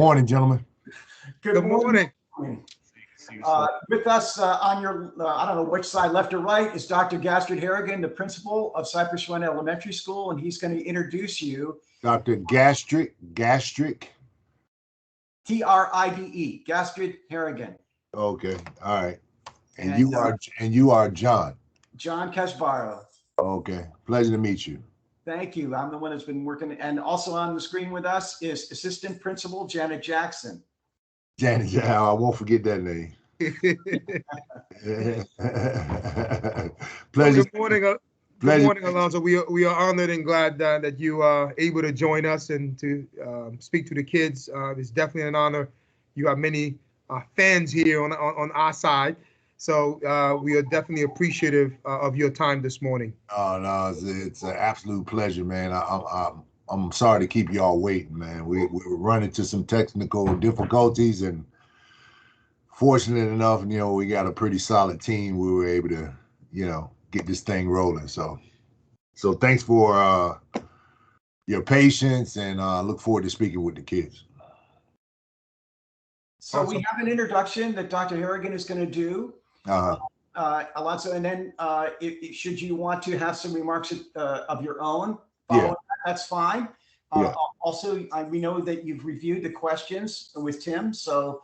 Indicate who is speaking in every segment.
Speaker 1: Morning, gentlemen.
Speaker 2: Good morning.
Speaker 3: With us on your, I don't know which side, left or right, is Dr. Gastrid Harrigan, the principal of Cypress Run Elementary School, and he's going to introduce you.
Speaker 1: Dr. Gastric,
Speaker 3: Tride, Gastrid Harrigan.
Speaker 1: Okay, all right. And you are John.
Speaker 3: John Casbaro.
Speaker 1: Okay, pleasure to meet you.
Speaker 3: Thank you. I'm the one that's been working, and also on the screen with us is Assistant Principal Janet Jackson.
Speaker 1: Janet, yeah, I won't forget that name. Pleasure.
Speaker 2: Good morning. Good morning, Alonzo. We are honored and glad that you are able to join us and to speak to the kids. It's definitely an honor. You have many fans here on our side, so we are definitely appreciative of your time this morning.
Speaker 1: Oh no, it's an absolute pleasure, man. I'm sorry to keep you all waiting, man. We were running into some technical difficulties, and fortunate enough, we got a pretty solid team. We were able to, get this thing rolling. So thanks for your patience, and look forward to speaking with the kids.
Speaker 3: So we have an introduction that Dr. Harrigan is going to do, Alonzo, and then should you want to have some remarks of your own, that's fine. Also, we know that you've reviewed the questions with Tim, so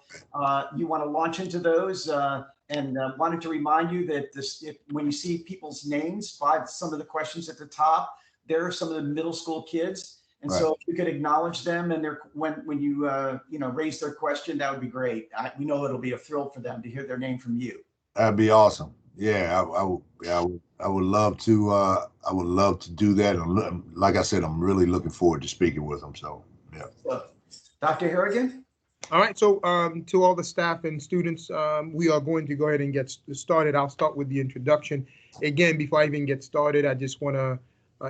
Speaker 3: you want to launch into those, and wanted to remind you that when you see people's names by some of the questions at the top, there are some of the middle school kids, and so if you could acknowledge them and when you raise their question, that would be great. We know it'll be a thrill for them to hear their name from you.
Speaker 1: That'd be awesome. Yeah, I would love to. I would love to do that. And like I said, I'm really looking forward to speaking with them. So, yeah.
Speaker 3: So, Dr. Harrigan.
Speaker 2: All right. So, to all the staff and students, we are going to go ahead and get started. I'll start with the introduction. Again, before I even get started, I just want to.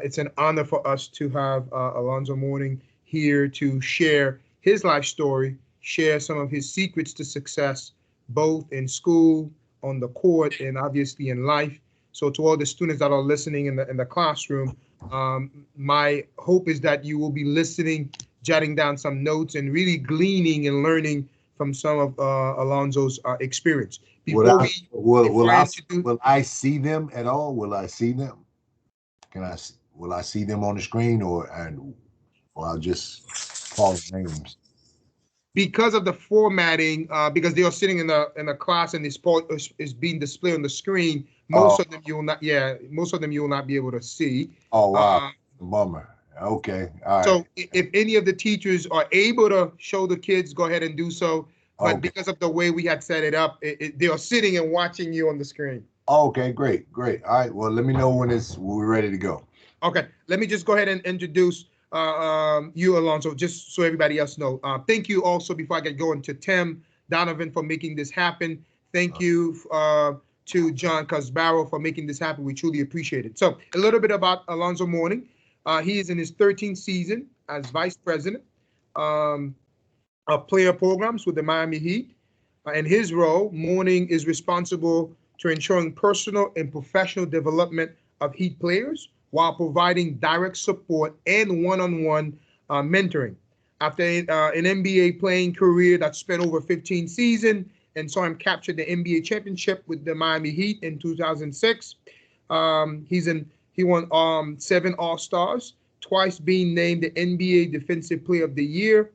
Speaker 2: It's an honor for us to have Alonzo Mourning here to share his life story, share some of his secrets to success, both in school, on the court, and obviously in life. So to all the students that are listening in the classroom, my hope is that you will be listening, jotting down some notes, and really gleaning and learning from some of Alonzo's experience.
Speaker 1: Will I see them at all? Will I see them? Will I see them on the screen, or I'll just call names?
Speaker 2: Because of the formatting, because they are sitting in the class and this part is being displayed on the screen, most of them you will not. Yeah, most of them you will not be able to see.
Speaker 1: Oh wow, bummer. Okay, all right.
Speaker 2: So if any of the teachers are able to show the kids, go ahead and do so. But because of the way we had set it up, they are sitting and watching you on the screen.
Speaker 1: Okay, great. All right. Well, let me know when we're ready to go.
Speaker 2: Okay, let me just go ahead and introduce you, Alonzo, just so everybody else know. Thank you also, before I get going, to Tim Donovan for making this happen. Thank you to John Casbaro for making this happen. We truly appreciate it. So a little bit about Alonzo Mourning. He is in his 13th season as vice president of player programs with the Miami Heat. In his role, Mourning is responsible to ensuring personal and professional development of Heat players, while providing direct support and one-on-one mentoring. After an NBA playing career that spent over 15 seasons and saw him capture the NBA championship with the Miami Heat in 2006, he won 7 All-Stars, twice being named the NBA Defensive Player of the Year.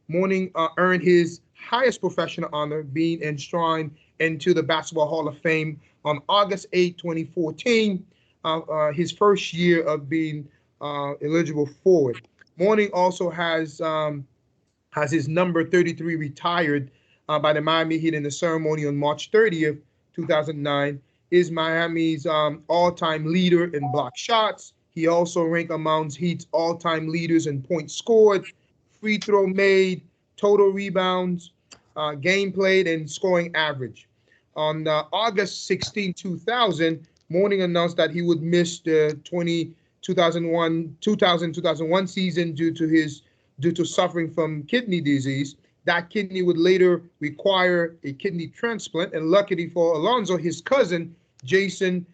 Speaker 2: Mourning earned his highest professional honor, being enshrined into the Basketball Hall of Fame on August 8, 2014. His first year of being eligible for it. Mourning also has his number 33 retired by the Miami Heat in the ceremony on March 30th, 2009. Is Miami's all-time leader in block shots. He also ranked amongst Heat's all-time leaders in points scored, free throw made, total rebounds, game played, and scoring average. On August 16, 2000, Mourning announced that he would miss the 2001 season due to suffering from kidney disease. That kidney would later require a kidney transplant, and luckily for Alonzo, his cousin Jason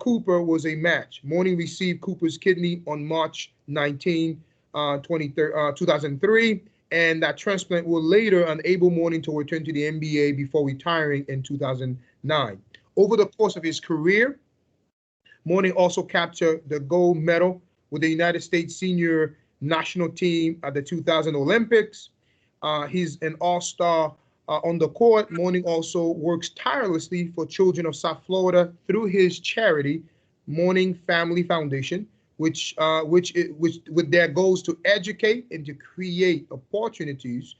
Speaker 2: Cooper was a match. Mourning received Cooper's kidney on March 19, 2003. and that transplant will later enable Mourning to return to the NBA before retiring in 2009. Over the course of his career, Mourning also captured the gold medal with the United States senior national team at the 2000 Olympics. He's an all-star on the court. Mourning also works tirelessly for children of South Florida through his charity, Mourning Family Foundation, which with their goals to educate and to create opportunities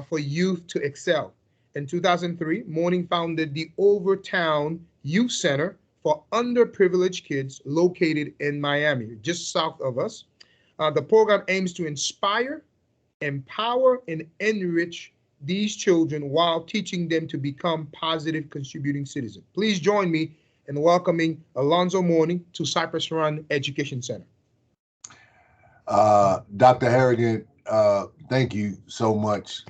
Speaker 2: for youth to excel. In 2003, Mourning founded the Overtown Youth Center for underprivileged kids located in Miami, just south of us. The program aims to inspire, empower, and enrich these children while teaching them to become positive contributing citizens. Please join me in welcoming Alonzo Mourning to Cypress Run Education Center.
Speaker 1: Dr. Harrigan, thank you so much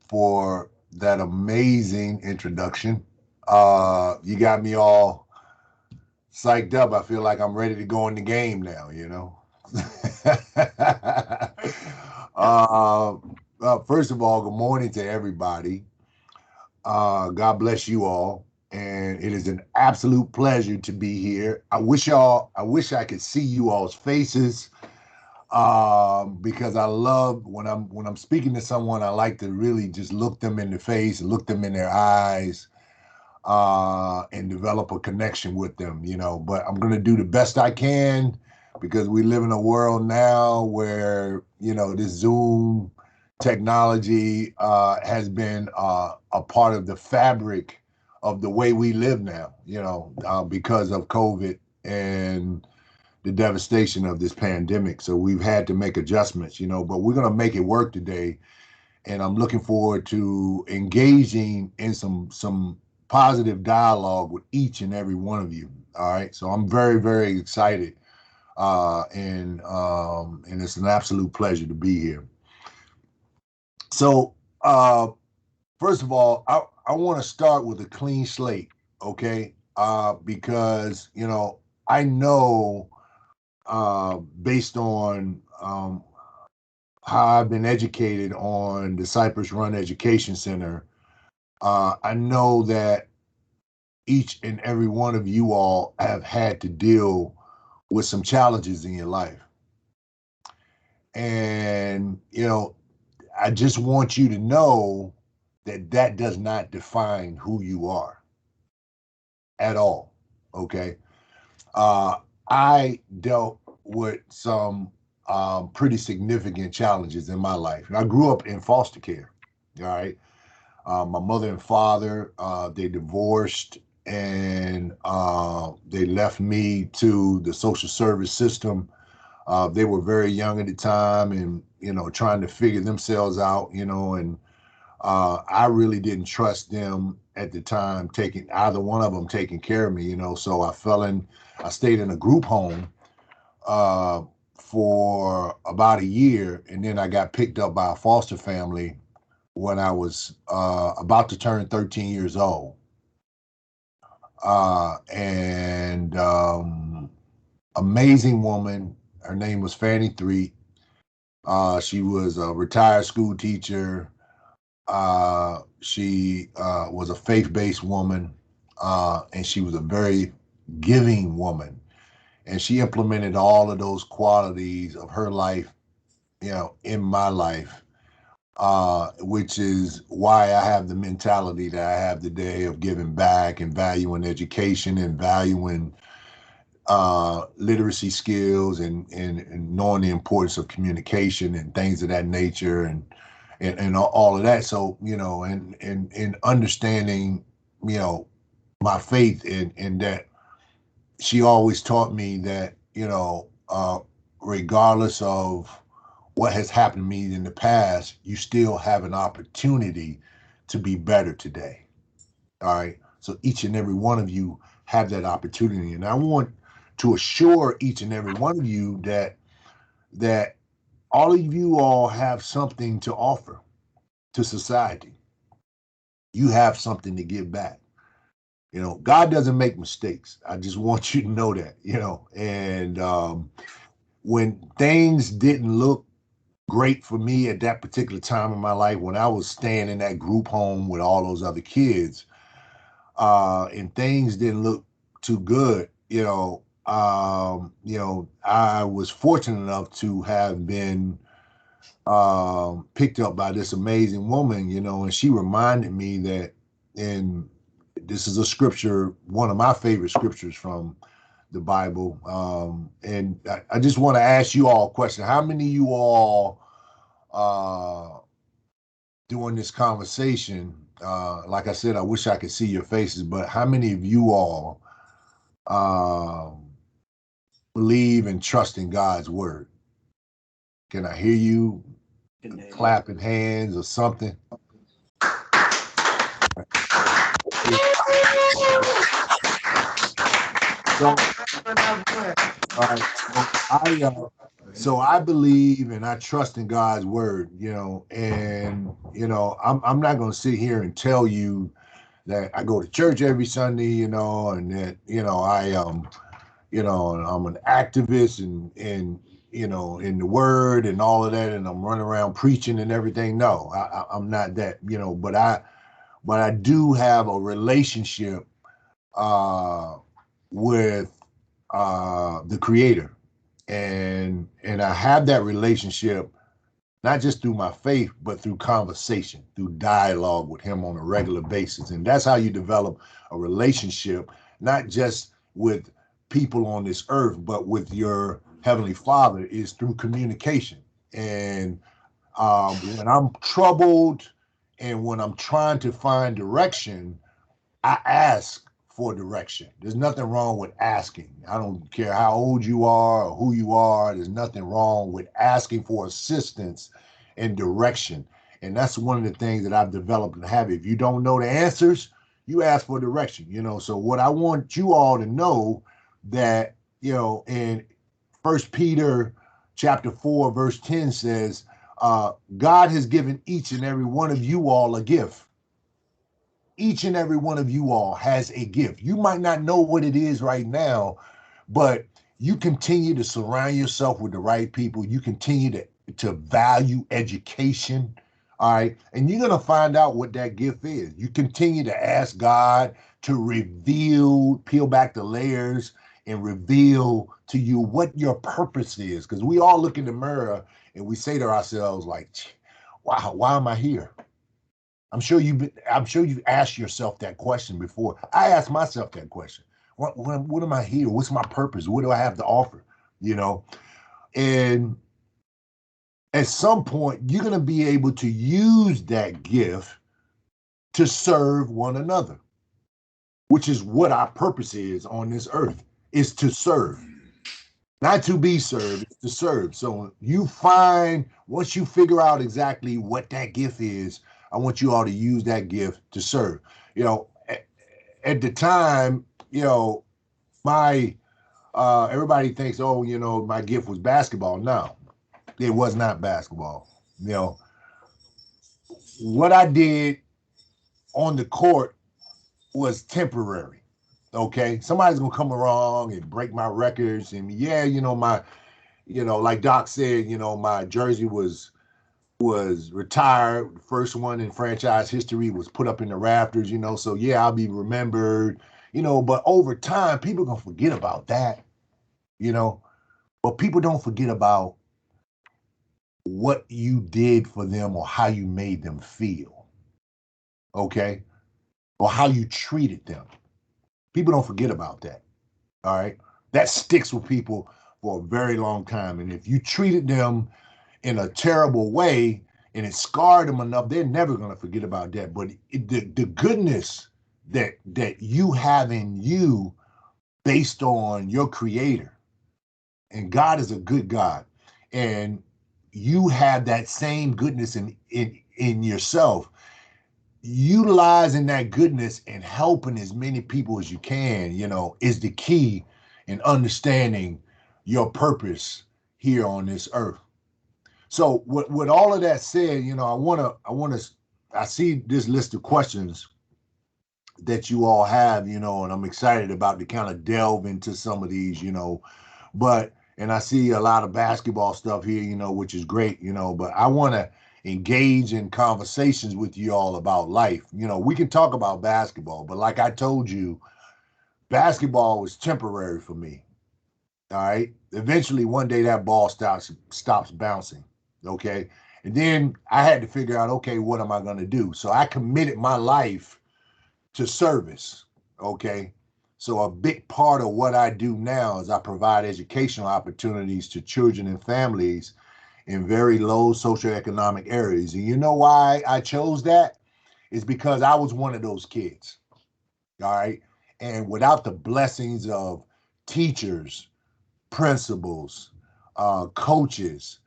Speaker 1: for that amazing introduction. You got me all psyched up. I feel like I'm ready to go in the game now, you know. First of all, good morning to everybody. God bless you all. And it is an absolute pleasure to be here. I wish I could see you all's faces. Because I love when I'm speaking to someone, I like to really just look them in the face, look them in their eyes, and develop a connection with them, you know. But I'm gonna do the best I can because we live in a world now where, you know, this Zoom technology has been a part of the fabric of the way we live now, you know, because of COVID and the devastation of this pandemic. So we've had to make adjustments, you know, but we're going to make it work today. And I'm looking forward to engaging in some positive dialogue with each and every one of you. All right. So I'm very, very excited. And it's an absolute pleasure to be here. So first of all, I want to start with a clean slate. Okay. Because, you know, I know based on how I've been educated on the Cypress Run Education Center, I know that each and every one of you all have had to deal with some challenges in your life. And, you know, I just want you to know that that does not define who you are at all, okay? I dealt with some pretty significant challenges in my life. And I grew up in foster care, all right? My mother and father, they divorced and they left me to the social service system. They were very young at the time and, you know, trying to figure themselves out, you know, and I really didn't trust them at the time, either one of them taking care of me, you know, so I stayed in a group home for about a year, and then I got picked up by a foster family when I was about to turn 13 years old. And amazing woman, her name was Fanny Threet. She was a retired school teacher. She was a faith-based woman, and she was a very giving woman. And she implemented all of those qualities of her life, you know, in my life, which is why I have the mentality that I have today of giving back and valuing education and valuing literacy skills and knowing the importance of communication and things of that nature and all of that. So, you know, and understanding, you know, my faith in that she always taught me that, you know, regardless of what has happened to me in the past, you still have an opportunity to be better today. All right. So each and every one of you have that opportunity. And I want to assure each and every one of you that all of you all have something to offer to society. You have something to give back. You know, God doesn't make mistakes. I just want you to know that, you know, and when things didn't look great for me at that particular time in my life when I was staying in that group home with all those other kids, and things didn't look too good. I was fortunate enough to have been picked up by this amazing woman, and she reminded me that, and this is a scripture, one of my favorite scriptures from the Bible. And I just want to ask you all a question. How many of you all during this conversation, like I said, I wish I could see your faces, but how many of you all believe and trust in God's word? Can I hear you clapping hands or something? So I believe and I trust in God's word, and I'm not going to sit here and tell you that I go to church every Sunday, and that I'm an activist and in the word and all of that, and I'm running around preaching and everything. No, I'm not that, but I do have a relationship with the Creator, and I have that relationship not just through my faith, but through conversation, through dialogue with Him on a regular basis. And that's how you develop a relationship, not just with people on this earth, but with your Heavenly Father, is through communication. And when I'm troubled and when I'm trying to find direction, I ask for direction. There's nothing wrong with asking. I don't care how old you are or who you are. There's nothing wrong with asking for assistance and direction. And that's one of the things that I've developed in habit. If you don't know the answers, you ask for direction, So what I want you all to know that, in 1 Peter chapter 4, verse 10 says, God has given each and every one of you all a gift. Each and every one of you all has a gift. You might not know what it is right now, but you continue to surround yourself with the right people. You continue to value education, all right? And you're going to find out what that gift is. You continue to ask God to peel back the layers and reveal to you what your purpose is. Because we all look in the mirror and we say to ourselves like, wow, why am I here? I'm sure you've asked yourself that question before. I asked myself that question. What am I here? What's my purpose? What do I have to offer? And at some point, you're going to be able to use that gift to serve one another, which is what our purpose is on this earth, is to serve. Not to be served, it's to serve. So once you figure out exactly what that gift is, I want you all to use that gift to serve. At the time, my everybody thinks, my gift was basketball. No, it was not basketball. What I did on the court was temporary. Okay, somebody's gonna come along and break my records, and like Doc said, my jersey was retired. The first one in franchise history was put up in the rafters, so yeah, I'll be remembered, but over time, people gonna forget about that, but people don't forget about what you did for them or how you made them feel, okay? Or how you treated them. People don't forget about that, all right? That sticks with people for a very long time, and if you treated them in a terrible way and it scarred them enough, they're never going to forget about that. But the goodness that you have in you based on your Creator, and God is a good God, and you have that same goodness in yourself, utilizing that goodness and helping as many people as you can, is the key in understanding your purpose here on this earth. So with all of that said, I see this list of questions that you all have, and I'm excited about to kind of delve into some of these, but and I see a lot of basketball stuff here, you know, which is great, you know, but I want to engage in conversations with you all about life. You know, we can talk about basketball, but like I told you, basketball was temporary for me. All right. Eventually, one day that ball stops bouncing. Okay. And then I had to figure out, okay, what am I going to do? So I committed my life to service. Okay. So a big part of what I do now is I provide educational opportunities to children and families in very low socioeconomic areas. And you know why I chose that? Is because I was one of those kids. All right. And without the blessings of teachers, principals, coaches,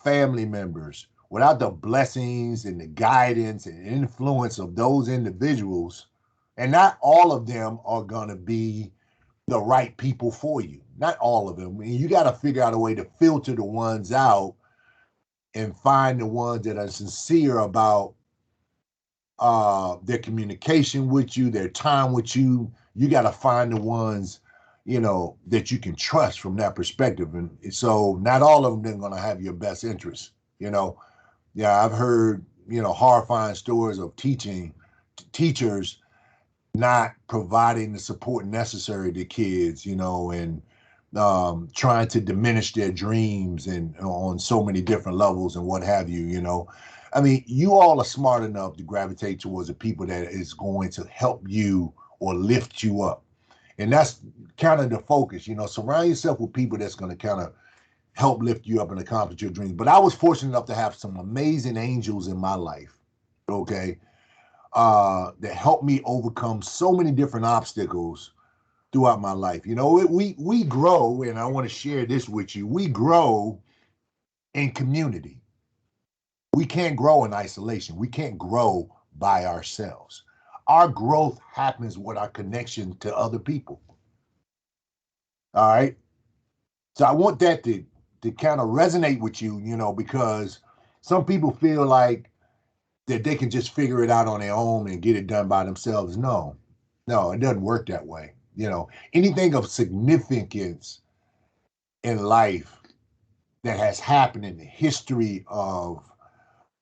Speaker 1: family members, without the blessings and the guidance and influence of those individuals, and not all of them are going to be the right people for you. Not all of them. I mean, you got to figure out a way to filter the ones out and find the ones that are sincere about their communication with you, their time with you. You got to find the ones, you know, that you can trust from that perspective. And so not all of them are going to have your best interest, you know. Yeah, I've heard, you know, horrifying stories of teachers not providing the support necessary to kids, you know, and trying to diminish their dreams and on so many different levels and what have you, you know. I mean, you all are smart enough to gravitate towards the people that is going to help you or lift you up. And that's kind of the focus, you know, surround yourself with people that's going to kind of help lift you up and accomplish your dreams. But I was fortunate enough to have some amazing angels in my life, okay, that helped me overcome so many different obstacles throughout my life. You know, we grow, and I want to share this with you. We grow in community. We can't grow in isolation. We can't grow by ourselves. Our growth happens with our connection to other people. All right. So I want that to kind of resonate with you, you know, because some people feel like that they can just figure it out on their own and get it done by themselves. No, no, it doesn't work that way. You know, anything of significance in life that has happened in the history of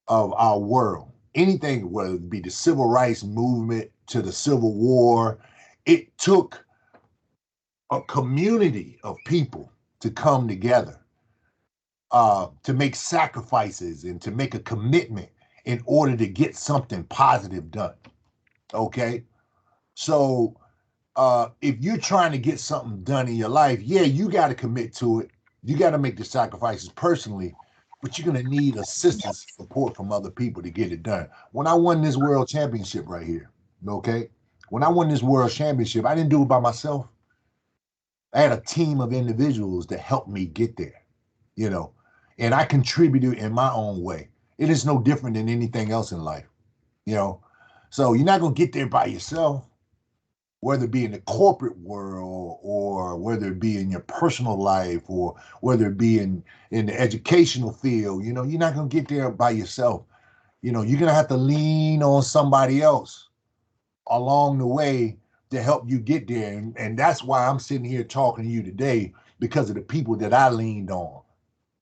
Speaker 1: our world, anything, whether it be the civil rights movement to the Civil War, it took a community of people to come together, to make sacrifices and to make a commitment in order to get something positive done. Okay. So if you're trying to get something done in your life, yeah, you got to commit to it. You got to make the sacrifices personally, but you're going to need assistance, support from other people to get it done. When I won this world championship right here, okay, when I won this world championship, I didn't do it by myself. I had a team of individuals that helped me get there, you know, and I contributed in my own way. It is no different than anything else in life, you know. So you're not going to get there by yourself, whether it be in the corporate world or whether it be in your personal life or whether it be in the educational field. You know, you're not going to get there by yourself. You know, you're going to have to lean on somebody else along the way to help you get there. And that's why I'm sitting here talking to you today, because of the people that I leaned on.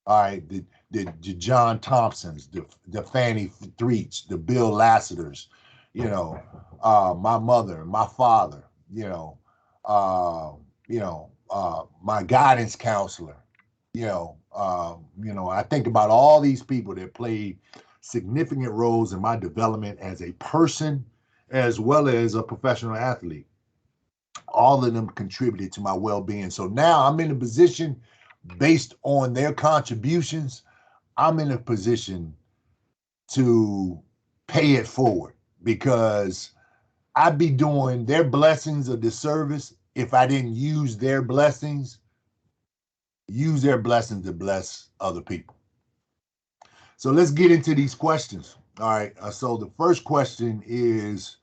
Speaker 1: All right, the John Thompsons, the Fannie Threets, the Bill Lasseters, you know, my mother, my father, you know, my guidance counselor, I think about all these people that played significant roles in my development as a person, as well as a professional athlete. All of them contributed to my well-being. So now I'm in a position, based on their contributions, I'm in a position to pay it forward, because I'd be doing their blessings a disservice if I didn't use their blessings to bless other people. So let's get into these questions. All right. So the first question is,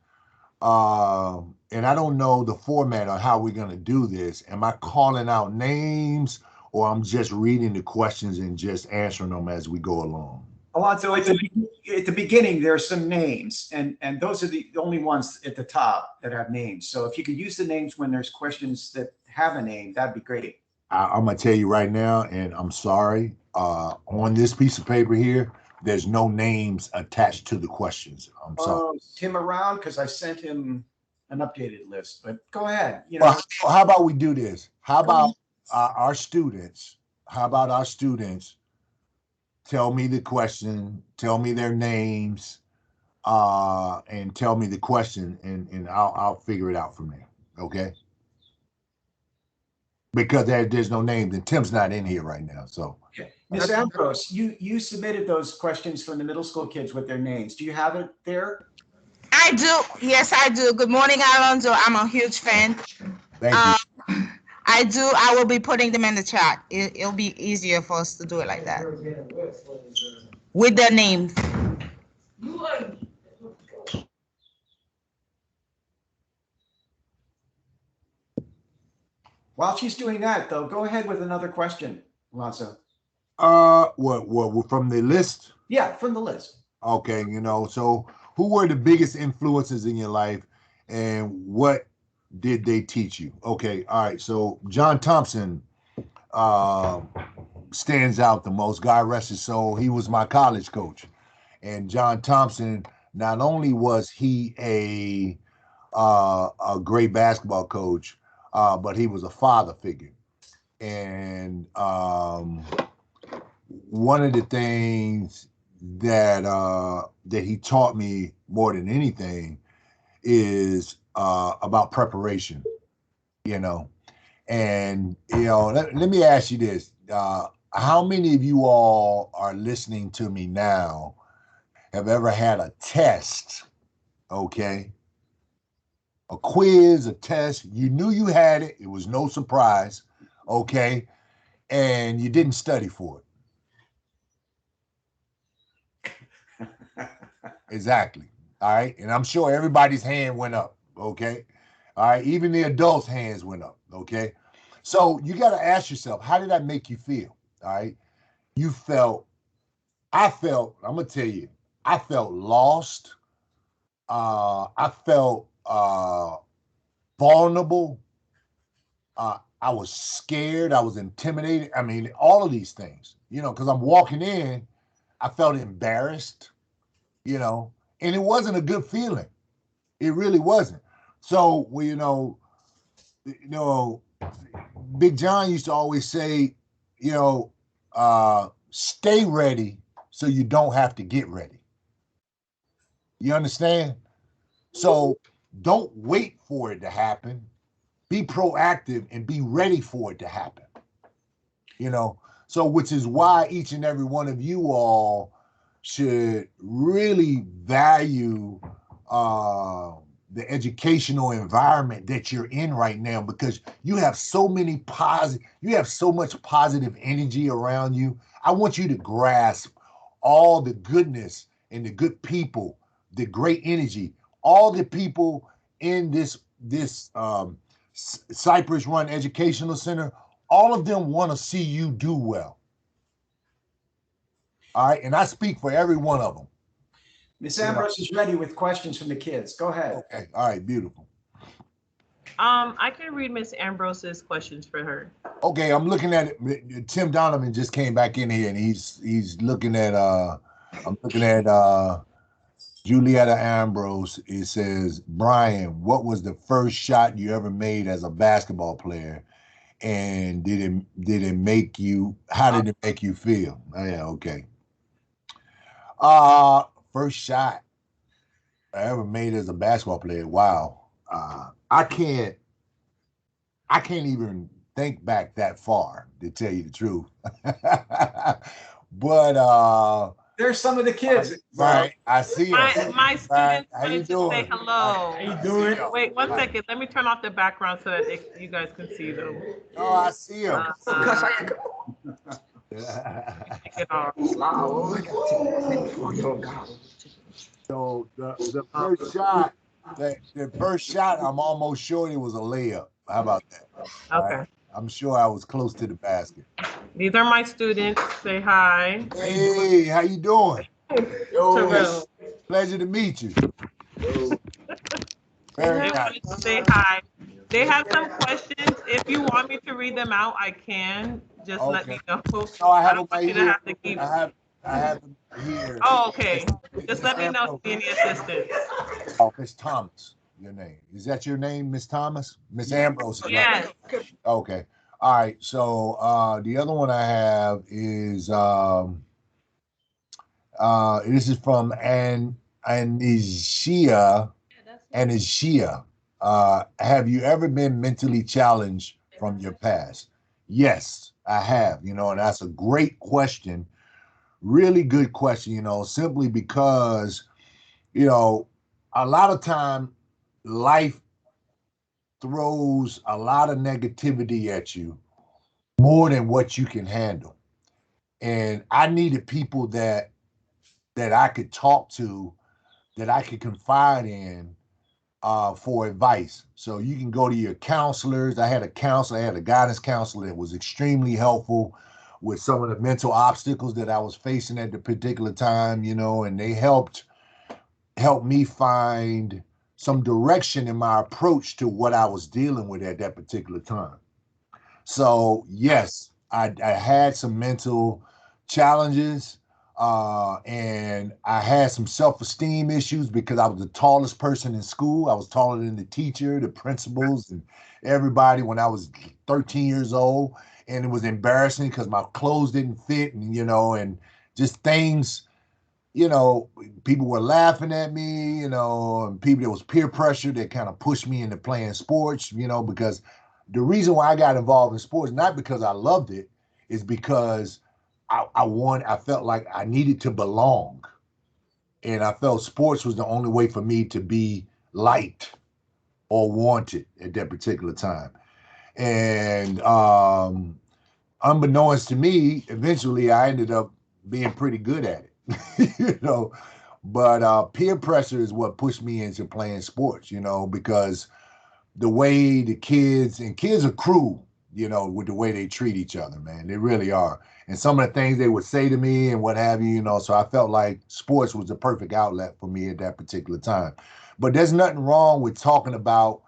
Speaker 1: and I don't know the format on how we're going to do this. Am I calling out names, or I'm just reading the questions and just answering them as we go along?
Speaker 3: Alonzo, at the beginning, there are some names, and those are the only ones at the top that have names. So if you could use the names when there's questions that have a name, that'd be great.
Speaker 1: I'm gonna tell you right now, and I'm sorry. On this piece of paper here, there's no names attached to the questions. I'm sorry.
Speaker 3: Is Tim around? Because I sent him an updated list. But go ahead.
Speaker 1: Well, how about we do this? How about our students? How about our students tell me the question, tell me their names, and tell me the question, and I'll figure it out from there. Okay. Because there's no names, and Tim's not in here right now. So,
Speaker 3: okay. Ms. Ambrose, you submitted those questions from the middle school kids with their names. Do you have it there?
Speaker 4: I do. Yes, I do. Good morning, Alonzo. I'm a huge fan.
Speaker 1: Thank you.
Speaker 4: I do. I will be putting them in the chat. It'll be easier for us to do it like that. With their names.
Speaker 3: While she's doing that, though, go ahead with another question, Alonzo.
Speaker 1: What from the list?
Speaker 3: Yeah, from the list.
Speaker 1: Okay, so who were the biggest influences in your life, and what did they teach you? Okay, all right. So John Thompson stands out the most. God rest his soul. He was my college coach, and John Thompson. Not only was he a great basketball coach, but he was a father figure. And one of the things that he taught me more than anything is about preparation, And, let me ask you this. How many of you all are listening to me now have ever had a test, okay? A quiz, a test, you knew you had it, it was no surprise, okay? And you didn't study for it. Exactly, all right? And I'm sure everybody's hand went up, okay? All right, even the adults' hands went up, okay? So you got to ask yourself, how did that make you feel, all right? I'm going to tell you, I felt lost. I felt vulnerable. I was scared. I was intimidated. I mean, all of these things, because I'm walking in, I felt embarrassed, and it wasn't a good feeling. It really wasn't. So, Big John used to always say, stay ready so you don't have to get ready. You understand? So don't wait for it to happen. Be proactive and be ready for it to happen. So which is why each and every one of you all should really value the educational environment that you're in right now, because you have so much positive energy around you. I want you to grasp all the goodness and the good people, the great energy, all the people in this Cypress Run Educational Center. All of them want to see you do well. All right, and I speak for every one of them.
Speaker 3: Ms. Ambrose is ready with questions from the kids. Go ahead.
Speaker 1: Okay, all right, beautiful.
Speaker 5: I can read Ms. Ambrose's questions for her.
Speaker 1: Okay, I'm looking at it. Tim Donovan just came back in here, and he's looking at I'm looking at Julietta Ambrose. It says, Brian, what was the first shot you ever made as a basketball player, and did it make you? How did it make you feel? Oh, yeah, okay. First shot I ever made as a basketball player. Wow. I can't even think back that far, to tell you the truth. But
Speaker 3: there's some of the kids.
Speaker 1: Right, I see them.
Speaker 5: My students
Speaker 1: How you
Speaker 5: wanted to
Speaker 1: doing?
Speaker 5: say hello.
Speaker 1: How you doing?
Speaker 5: Wait 1 second. Let me turn off the background so that you guys can see them.
Speaker 1: Oh, I see them. So the first shot, I'm almost sure it was a layup. How about that?
Speaker 5: Okay.
Speaker 1: Right? I'm sure I was close to the basket.
Speaker 5: These are my students. Say hi.
Speaker 1: Hey, how you doing?
Speaker 5: Terrell.
Speaker 1: Pleasure to meet you.
Speaker 5: They
Speaker 1: Very nice.
Speaker 5: wanted to say hi. They have some questions. If you want me to read them out, I can. Just let me know.
Speaker 1: No, I
Speaker 5: I
Speaker 1: have
Speaker 5: don't
Speaker 1: them
Speaker 5: want
Speaker 1: right
Speaker 5: you to
Speaker 1: here.
Speaker 5: have to keep.
Speaker 1: I have them here.
Speaker 5: Oh, okay. Just
Speaker 1: Miss
Speaker 5: let me know
Speaker 1: Ambrose.
Speaker 5: if you need assistance.
Speaker 1: Oh, Miss Thomas, your name. Is that your name, Miss Thomas? Miss Ambrose.
Speaker 5: Yes.
Speaker 1: Okay. All right. So the other one I have is this is from Anisia. Anisia. Have you ever been mentally challenged from your past? Yes, I have, and that's a great question. Really good question, simply because, a lot of time life throws a lot of negativity at you more than what you can handle. And I needed people that I could talk to, that I could confide in for advice. So you can go to your counselors. I had a counselor, I had a guidance counselor that was extremely helpful with some of the mental obstacles that I was facing at the particular time, and they helped me find some direction in my approach to what I was dealing with at that particular time. So yes, I had some mental challenges, and I had some self-esteem issues because I was the tallest person in school. I was taller than the teacher, the principals, and everybody when I was 13 years old. And it was embarrassing because my clothes didn't fit, and just things, people were laughing at me, and people, there was peer pressure that kind of pushed me into playing sports, because the reason why I got involved in sports, not because I loved it, is because I felt like I needed to belong. And I felt sports was the only way for me to be liked or wanted at that particular time. And unbeknownst to me, eventually I ended up being pretty good at it, But peer pressure is what pushed me into playing sports, because the way the kids are cruel, with the way they treat each other, man. They really are. And some of the things they would say to me and what have you, so I felt like sports was the perfect outlet for me at that particular time. But there's nothing wrong with talking about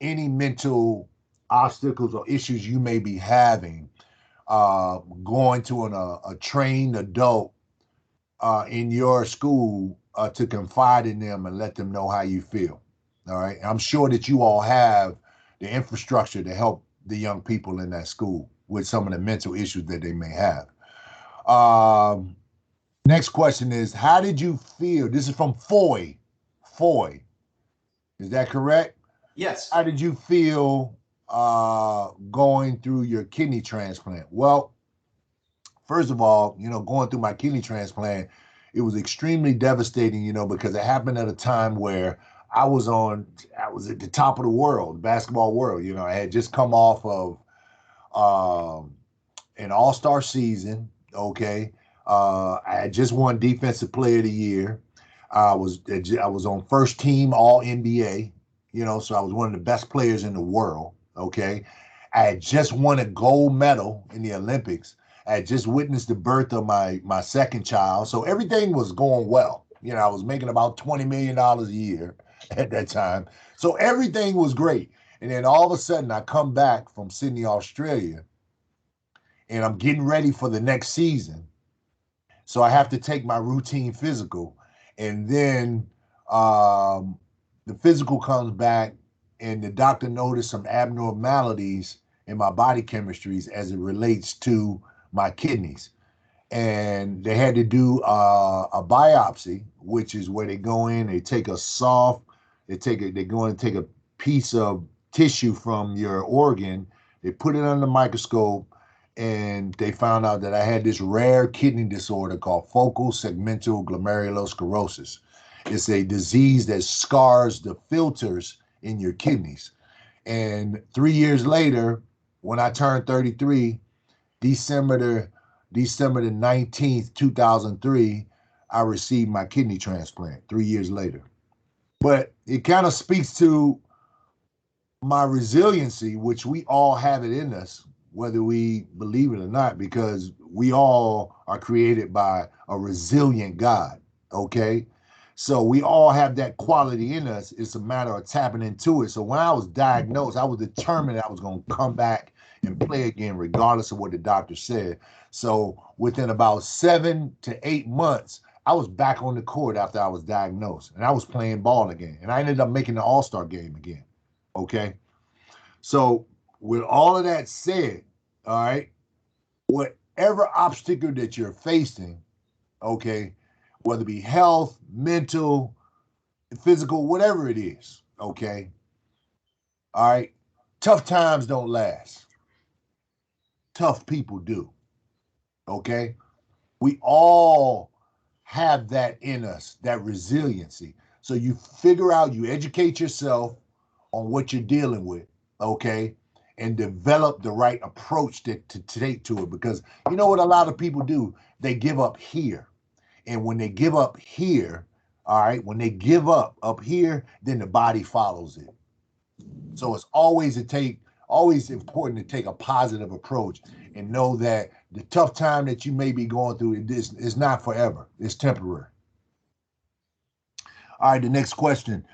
Speaker 1: any mental obstacles or issues you may be having, going to a trained adult in your school to confide in them and let them know how you feel. All right. I'm sure that you all have the infrastructure to help the young people in that school with some of the mental issues that they may have. Um, Next question is, how did you feel? This is from Foy. Foy, is that correct?
Speaker 3: Yes.
Speaker 1: How did you feel going through your kidney transplant? Well, first of all, going through my kidney transplant, it was extremely devastating, because it happened at a time where I was at the top of the world, basketball world. I had just come off of an all-star season. Okay. I had just won Defensive Player of the Year. I was on first team All NBA, so I was one of the best players in the world. Okay. I had just won a gold medal in the Olympics. I had just witnessed the birth of my second child. So everything was going well. I was making about $20 million a year at that time. So everything was great. And then all of a sudden I come back from Sydney, Australia, and I'm getting ready for the next season. So I have to take my routine physical. And then the physical comes back and the doctor noticed some abnormalities in my body chemistries as it relates to my kidneys. And they had to do a biopsy, which is where they go in, they take a soft, they go in and take a piece of tissue from your organ, they put it under the microscope, and they found out that I had this rare kidney disorder called focal segmental glomerulosclerosis. It's a disease that scars the filters in your kidneys. And 3 years later, when I turned 33, December the 19th, 2003, I received my kidney transplant 3 years later. But it kind of speaks to my resiliency, which we all have it in us, whether we believe it or not, because we all are created by a resilient God. Okay. So we all have that quality in us. It's a matter of tapping into it. So when I was diagnosed, I was determined I was going to come back and play again, regardless of what the doctor said. So within about 7 to 8 months, I was back on the court after I was diagnosed, and I was playing ball again. And I ended up making the All-Star game again. Okay. So with all of that said, all right, whatever obstacle that you're facing, okay, whether it be health, mental, physical, whatever it is, okay, all right, tough times don't last. Tough people do, okay? We all have that in us, that resiliency. So you figure out, you educate yourself on what you're dealing with, okay? And develop the right approach to take to it. Because you know what a lot of people do? They give up here. And when they give up here, all right, when they give up here, then the body follows it. So it's always important to take a positive approach and know that the tough time that you may be going through is not forever. It's temporary. All right, the next question.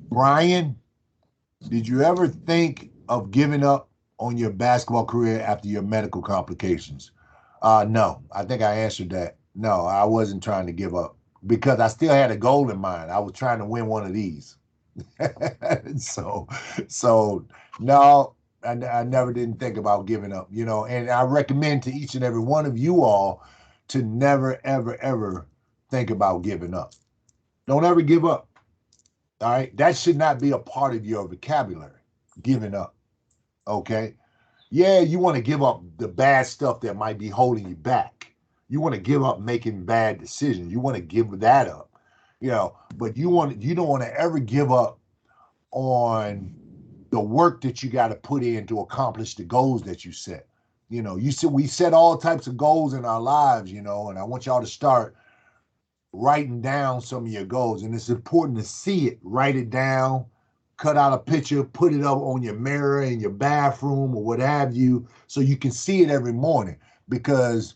Speaker 1: Brian, did you ever think of giving up on your basketball career after your medical complications? No, I think I answered that. No, I wasn't trying to give up because I still had a goal in mind. I was trying to win one of these. so no, I never didn't think about giving up, you know, and I recommend to each and every one of you all to never, ever, ever think about giving up. Don't ever give up. All right. That should not be a part of your vocabulary, giving up. Okay. Yeah, you want to give up the bad stuff that might be holding you back. You want to give up making bad decisions. You want to give that up, you know, but you don't want to ever give up on the work that you got to put in to accomplish the goals that you set. You know, we set all types of goals in our lives, you know, and I want y'all to start writing down some of your goals. And it's important to see it, write it down, cut out a picture, put it up on your mirror in your bathroom or what have you, so you can see it every morning. Because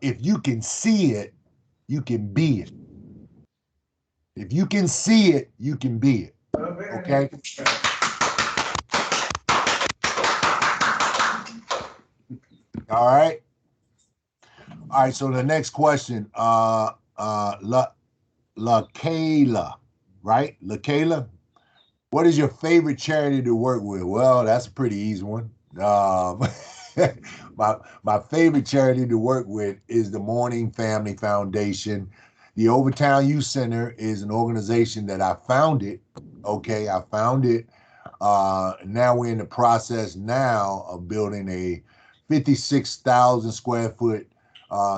Speaker 1: if you can see it, you can be it. If you can see it, you can be it. Okay? All right. All right. So the next question, LaKayla, right? LaKayla, what is your favorite charity to work with? Well, that's a pretty easy one. My favorite charity to work with is the Mourning Family Foundation. The Overtown Youth Center is an organization that I founded. Okay, I found it. Now we're in the process now of building a 56,000 square foot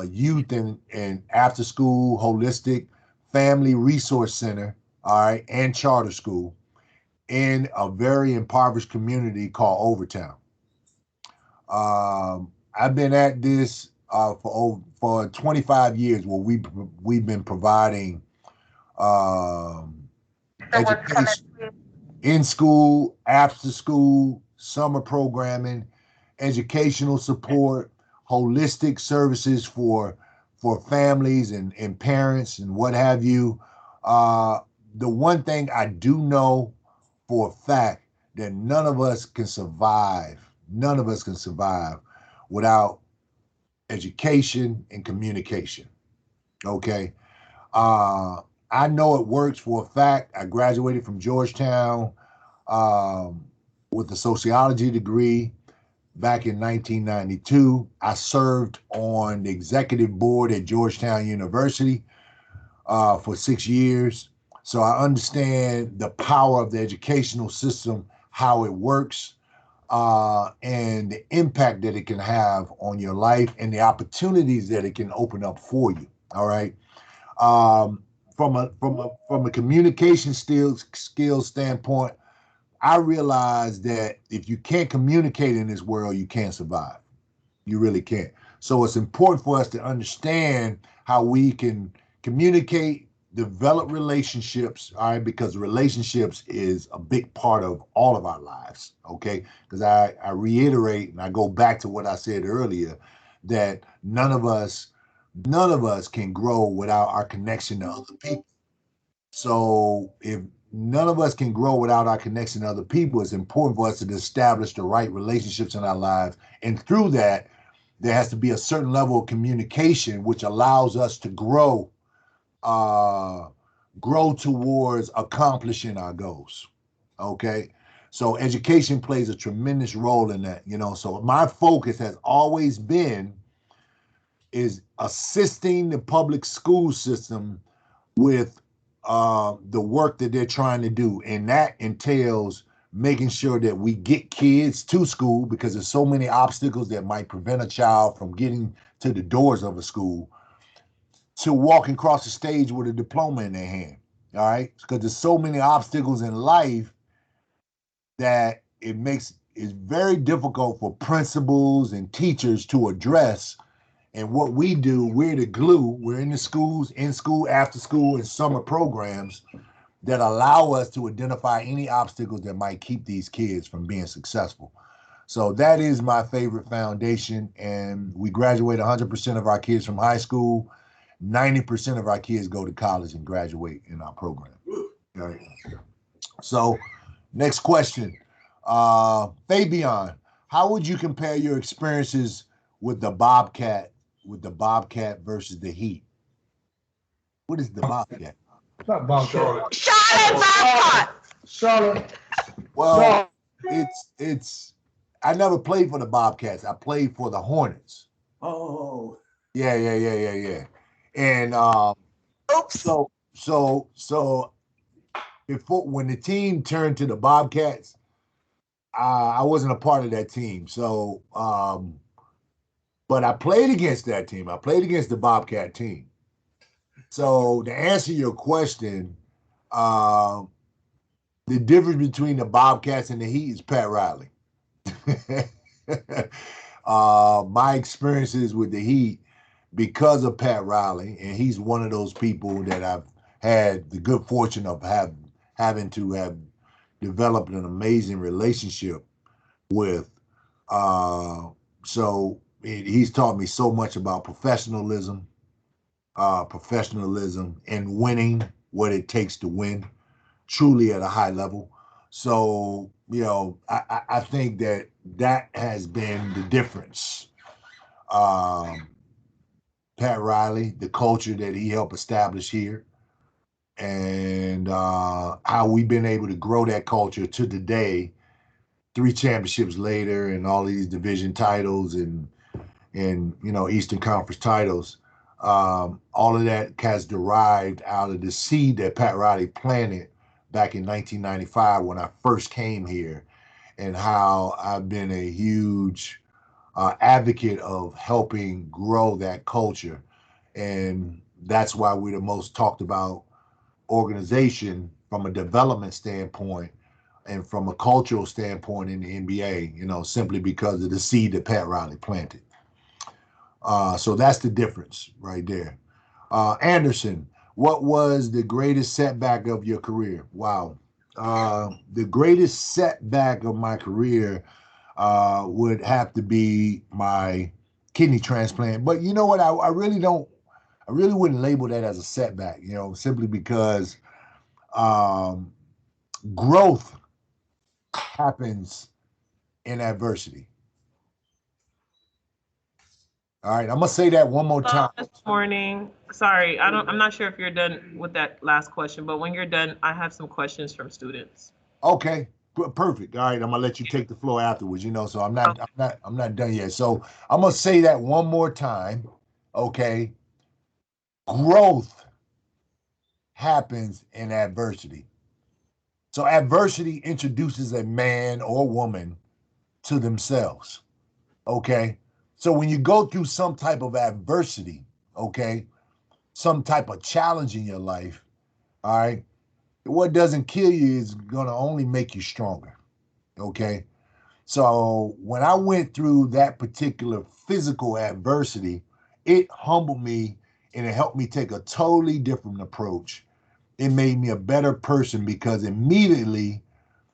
Speaker 1: youth and after school holistic family resource center, all right, and charter school in a very impoverished community called Overtown. I've been at this for 25 years where we've been providing education in school, after school, summer programming, educational support, holistic services for families and parents and what have you. The one thing I do know for a fact that none of us can survive without education and communication. Okay. I know it works for a fact. I graduated from Georgetown with a sociology degree back in 1992. I served on the executive board at Georgetown University for 6 years. So I understand the power of the educational system, how it works, and the impact that it can have on your life and the opportunities that it can open up for you. All right. From a communication skills standpoint, I realize that if you can't communicate in this world, you can't survive. You really can't. So it's important for us to understand how we can communicate, develop relationships, all right, because relationships is a big part of all of our lives, okay? Because I reiterate and I go back to what I said earlier, that none of us none of us can grow without our connection to other people. So if none of us can grow without our connection to other people, it's important for us to establish the right relationships in our lives. And through that, there has to be a certain level of communication, which allows us to grow towards accomplishing our goals. Okay. So education plays a tremendous role in that, So my focus has always been is assisting the public school system with the work that they're trying to do. And that entails making sure that we get kids to school, because there's so many obstacles that might prevent a child from getting to the doors of a school, to walking across the stage with a diploma in their hand. All right. Because there's so many obstacles in life that it's very difficult for principals and teachers to address. And what we do, we're the glue. We're in the schools, in school, after school, and summer programs that allow us to identify any obstacles that might keep these kids from being successful. So that is my favorite foundation. And we graduate 100% of our kids from high school. 90% of our kids go to college and graduate in our program. Right. So next question. Fabian, how would you compare your experiences with the Bobcat versus the Heat? What is the Bobcat?
Speaker 6: Not Bobcat.
Speaker 4: Charlotte Bobcat.
Speaker 6: Charlotte.
Speaker 1: Well, it's I never played for the Bobcats. I played for the Hornets.
Speaker 3: Oh.
Speaker 1: Yeah. And
Speaker 4: Oops.
Speaker 1: so before, when the team turned to the Bobcats, I wasn't a part of that team. So but I played against that team. I played against the Bobcat team. So to answer your question, the difference between the Bobcats and the Heat is Pat Riley. My experiences with the Heat, because of Pat Riley, and he's one of those people that I've had the good fortune of having to have developed an amazing relationship with. So he's taught me so much about professionalism, and winning what it takes to win, truly at a high level. So, I think that has been the difference. Pat Riley, the culture that he helped establish here, and how we've been able to grow that culture to today, 3 championships later, and all these division titles and Eastern Conference titles. All of that has derived out of the seed that Pat Riley planted back in 1995 when I first came here, and how I've been a huge advocate of helping grow that culture. And that's why we're the most talked about organization from a development standpoint and from a cultural standpoint in the NBA, simply because of the seed that Pat Riley planted. So that's the difference right there. Anderson, what was the greatest setback of your career? Wow. The greatest setback of my career would have to be my kidney transplant. But you know what? I really wouldn't label that as a setback, simply because growth happens in adversity. All right, I'm gonna say that one more time.
Speaker 5: This morning, sorry, I'm not sure if you're done with that last question, but when you're done, I have some questions from students.
Speaker 1: Okay, perfect. All right, I'm gonna let you take the floor afterwards. So I'm not done yet. So I'm gonna say that one more time. Okay, growth happens in adversity. So adversity introduces a man or woman to themselves. Okay, so when you go through some type of adversity, okay, some type of challenge in your life, all right, what doesn't kill you is gonna only make you stronger. Okay. So when I went through that particular physical adversity, it humbled me and it helped me take a totally different approach. It made me a better person, because immediately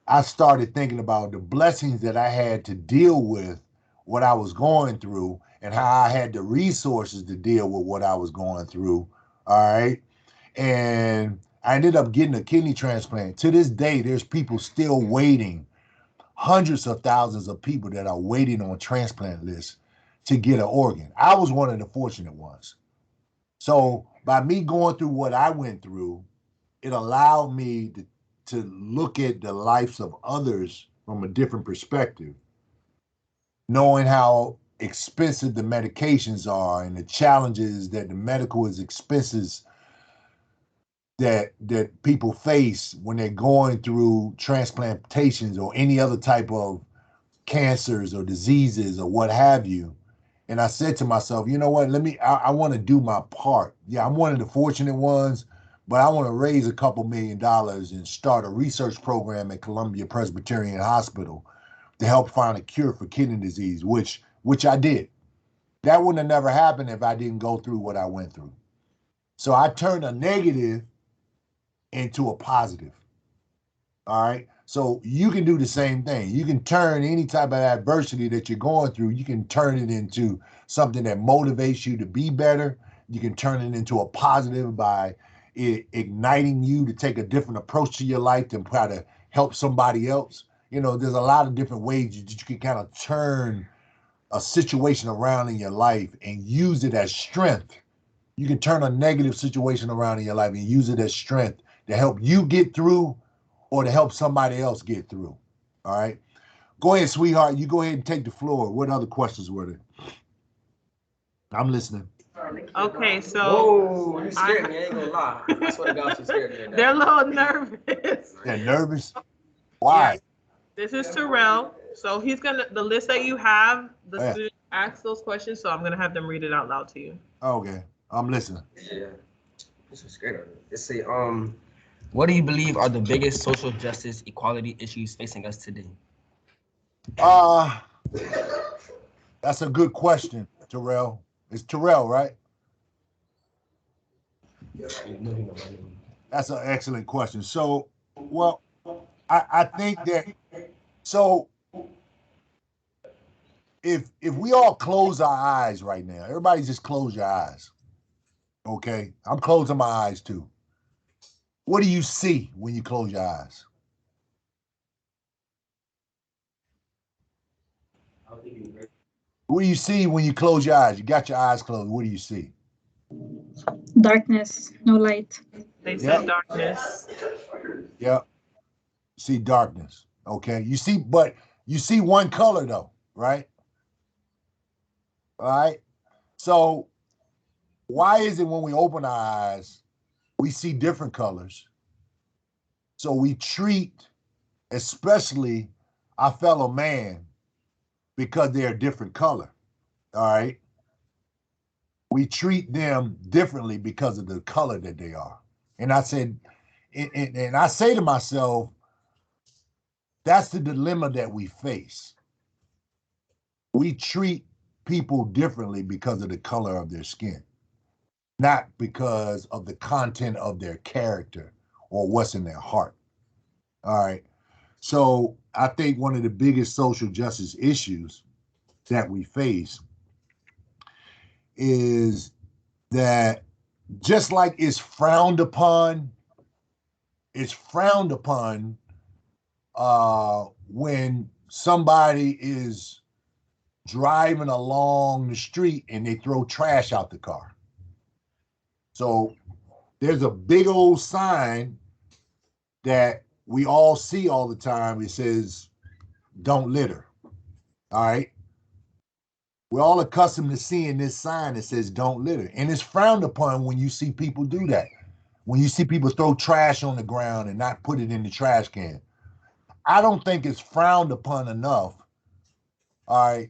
Speaker 1: I started thinking about the blessings that I had to deal with what I was going through, and how I had the resources to deal with what I was going through. All right. And I ended up getting a kidney transplant. To this day, there's people still waiting, hundreds of thousands of people that are waiting on transplant lists to get an organ. I was one of the fortunate ones. So by me going through what I went through, it allowed me to look at the lives of others from a different perspective, knowing how expensive the medications are and the challenges that the medical expenses that people face when they're going through transplantations or any other type of cancers or diseases or what have you. And I said to myself, you know what, I want to do my part. Yeah, I'm one of the fortunate ones, but I want to raise a couple $1 million and start a research program at Columbia Presbyterian Hospital to help find a cure for kidney disease, which I did. That wouldn't have never happened if I didn't go through what I went through. So I turned a negative into a positive. All right. So you can do the same thing. You can turn any type of adversity that you're going through, you can turn it into something that motivates you to be better. You can turn it into a positive by igniting you to take a different approach to your life to try to help somebody else. You know, there's a lot of different ways that you can kind of turn a situation around in your life and use it as strength. You can turn a negative situation around in your life and use it as strength to help you get through or to help somebody else get through. All right. Go ahead, sweetheart. You go ahead and take the floor. What other questions were there? I'm listening.
Speaker 5: Okay, so
Speaker 7: Whoa, you scared me. I ain't gonna lie. I swear to God, she scared me.
Speaker 5: they're a little nervous.
Speaker 1: They're nervous? Why?
Speaker 5: Yeah. This is Terrell. So he's gonna, the list that you have, the students ask those questions, so I'm gonna have them read it out loud to you.
Speaker 1: Okay, I'm listening.
Speaker 7: Yeah. This is scared of me. Let's see. What do you believe are the biggest social justice equality issues facing us today?
Speaker 1: That's a good question, Terrell. It's Terrell, right? That's an excellent question. So, well, I think that, so if we all close our eyes right now, everybody just close your eyes. Okay, I'm closing my eyes too. What do you see when you close your eyes? What do you see when you close your eyes? You got your eyes closed. What do you see?
Speaker 8: Darkness, no light.
Speaker 5: They said darkness.
Speaker 1: Yep. See darkness. Okay. But you see one color though, right? All right. So why is it when we open our eyes, we see different colors? So we treat, especially our fellow man, because they're a different color. All right. We treat them differently because of the color that they are. And I said, and I say to myself, that's the dilemma that we face. We treat people differently because of the color of their skin, not because of the content of their character or what's in their heart. All right. So I think one of the biggest social justice issues that we face is that just like it's frowned upon when somebody is driving along the street and they throw trash out the car. So there's a big old sign that we all see all the time. It says, don't litter. All right. We're all accustomed to seeing this sign that says don't litter. And it's frowned upon when you see people do that. When you see people throw trash on the ground and not put it in the trash can. I don't think it's frowned upon enough, all right,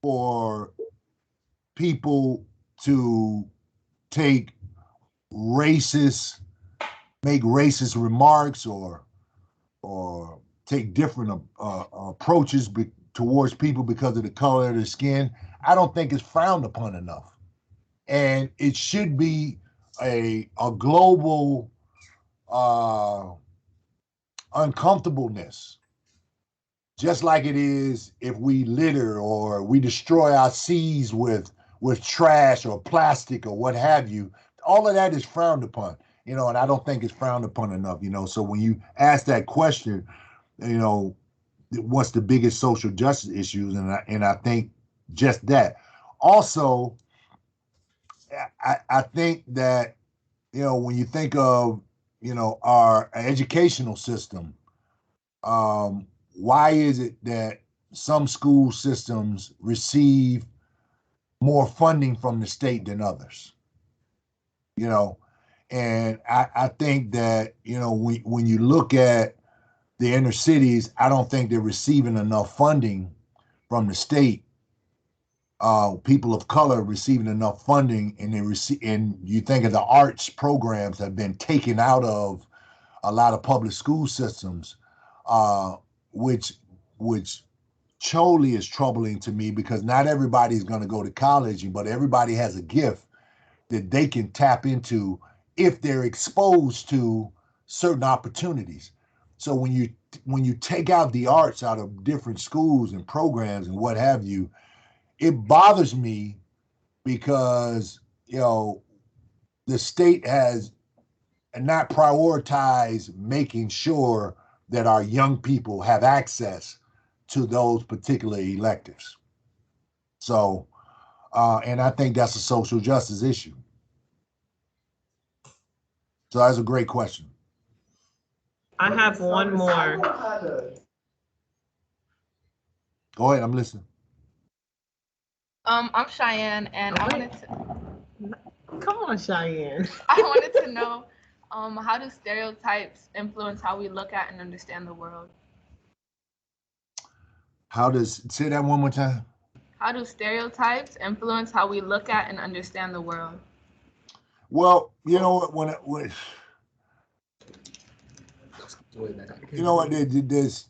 Speaker 1: for people to make racist remarks or take different approaches towards people because of the color of their skin. I don't think it's frowned upon enough. And it should be a global uncomfortableness just like it is if we litter or we destroy our seas with trash or plastic or what have you. All of that is frowned upon, and I don't think it's frowned upon enough, So when you ask that question, you know, what's the biggest social justice issues, and I think just that. Also, I think that when you think of our educational system, why is it that some school systems receive more funding from the state than others? And I think that when you look at the inner cities, I don't think they're receiving enough funding from the state. People of color receiving enough funding, and you think of the arts programs have been taken out of a lot of public school systems, uh, which which truly is troubling to me, because not everybody's going to go to college, but everybody has a gift that they can tap into if they're exposed to certain opportunities. So when you take out the arts out of different schools and programs and what have you, it bothers me because the state has not prioritized making sure that our young people have access to those particular electives. So, and I think that's a social justice issue. So that's a great question.
Speaker 5: I have one more.
Speaker 1: Go ahead, I'm listening.
Speaker 8: I'm Cheyenne, and I wanted to.
Speaker 5: Come on, Cheyenne.
Speaker 8: I wanted to know, how do stereotypes influence how we look at and understand the world?
Speaker 1: Say that one more time?
Speaker 8: How do stereotypes influence how we look at and understand the world?
Speaker 1: Well, you know what, there's,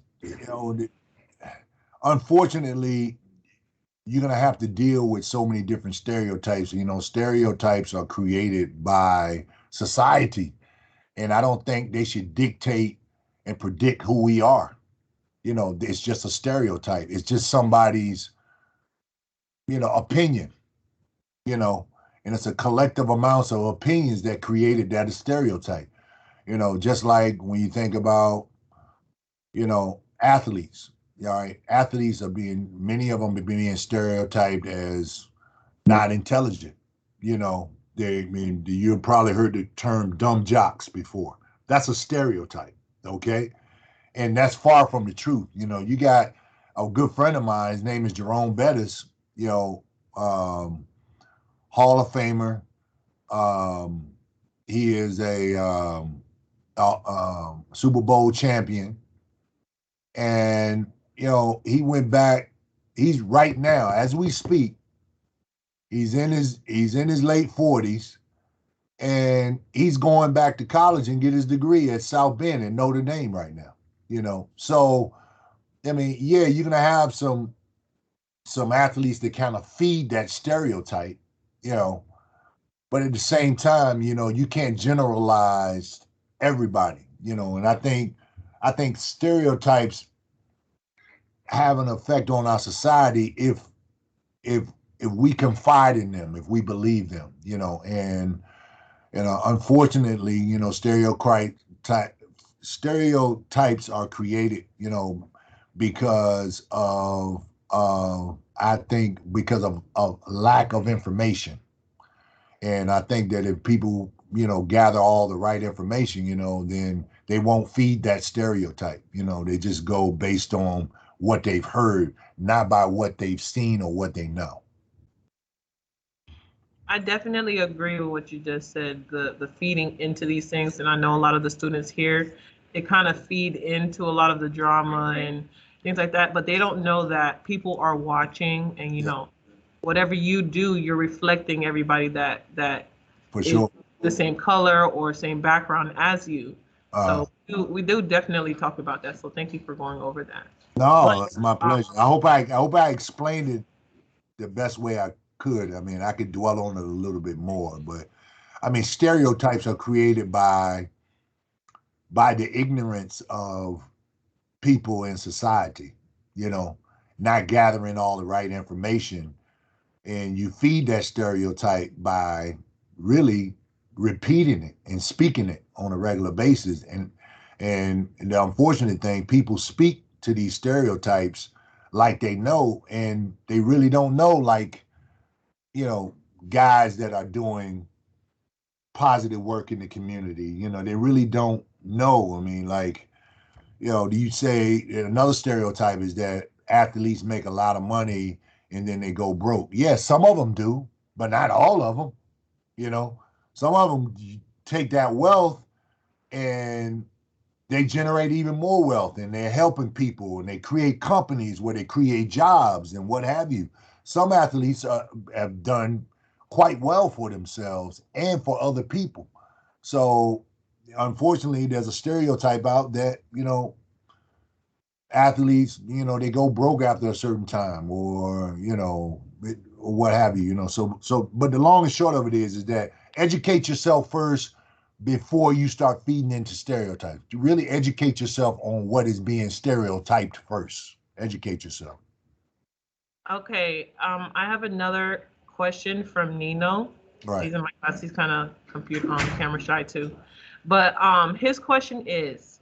Speaker 1: unfortunately, you're going to have to deal with so many different stereotypes. Stereotypes are created by society, and I don't think they should dictate and predict who we are. It's just a stereotype. It's just somebody's, opinion, and it's a collective amounts of opinions that created that stereotype. Just like when you think about, athletes. All right, athletes many of them are being stereotyped as not intelligent. You've probably heard the term dumb jocks before. That's a stereotype, okay? And that's far from the truth. You got a good friend of mine, his name is Jerome Bettis, Hall of Famer. He is a Super Bowl champion. And, he went back, he's right now, as we speak, he's in his late 40s, and he's going back to college and get his degree at South Bend and Notre Dame right now. So yeah, you're gonna have some athletes that kind of feed that stereotype, but at the same time, you can't generalize everybody, and I think stereotypes have an effect on our society if we confide in them, if we believe them, and unfortunately, stereotypes are created, because of I think because of lack of information. And I think that if people, gather all the right information, then they won't feed that stereotype. They just go based on what they've heard, not by what they've seen or what they know.
Speaker 5: I definitely agree with what you just said, the feeding into these things. And I know a lot of the students here, they kind of feed into a lot of the drama and things like that, but they don't know that people are watching, and whatever you do, you're reflecting everybody that
Speaker 1: For sure.
Speaker 5: The same color or same background as you. So we do definitely talk about that. So thank you for going over that.
Speaker 1: No, it's my pleasure. I hope I explained it the best way I could. I could dwell on it a little bit more, but stereotypes are created by the ignorance of people in society. you know, not gathering all the right information. And you feed that stereotype by really repeating it and speaking it on a regular basis. And the unfortunate thing, people speak to these stereotypes like they know, and they really don't know, like, you know, guys that are doing positive work in the community. You know, they really don't know. I mean, like, you know, do you say another stereotype is that athletes make a lot of money and then they go broke? Yes, some of them do, but not all of them. You know, some of them take that wealth and they generate even more wealth, and they're helping people, and they create companies where they create jobs and what have you. Some athletes have done quite well for themselves and for other people. So unfortunately, there's a stereotype out that, you know, athletes, you know, they go broke after a certain time, or, you know, or what have you, you know. But the long and short of it is that educate yourself first before you start feeding into stereotypes. You really educate yourself on what is being stereotyped first. Educate yourself.
Speaker 5: Okay, I have another question from Nino.
Speaker 1: Right.
Speaker 5: He's in my class. He's kind of computer camera shy too, but his question is,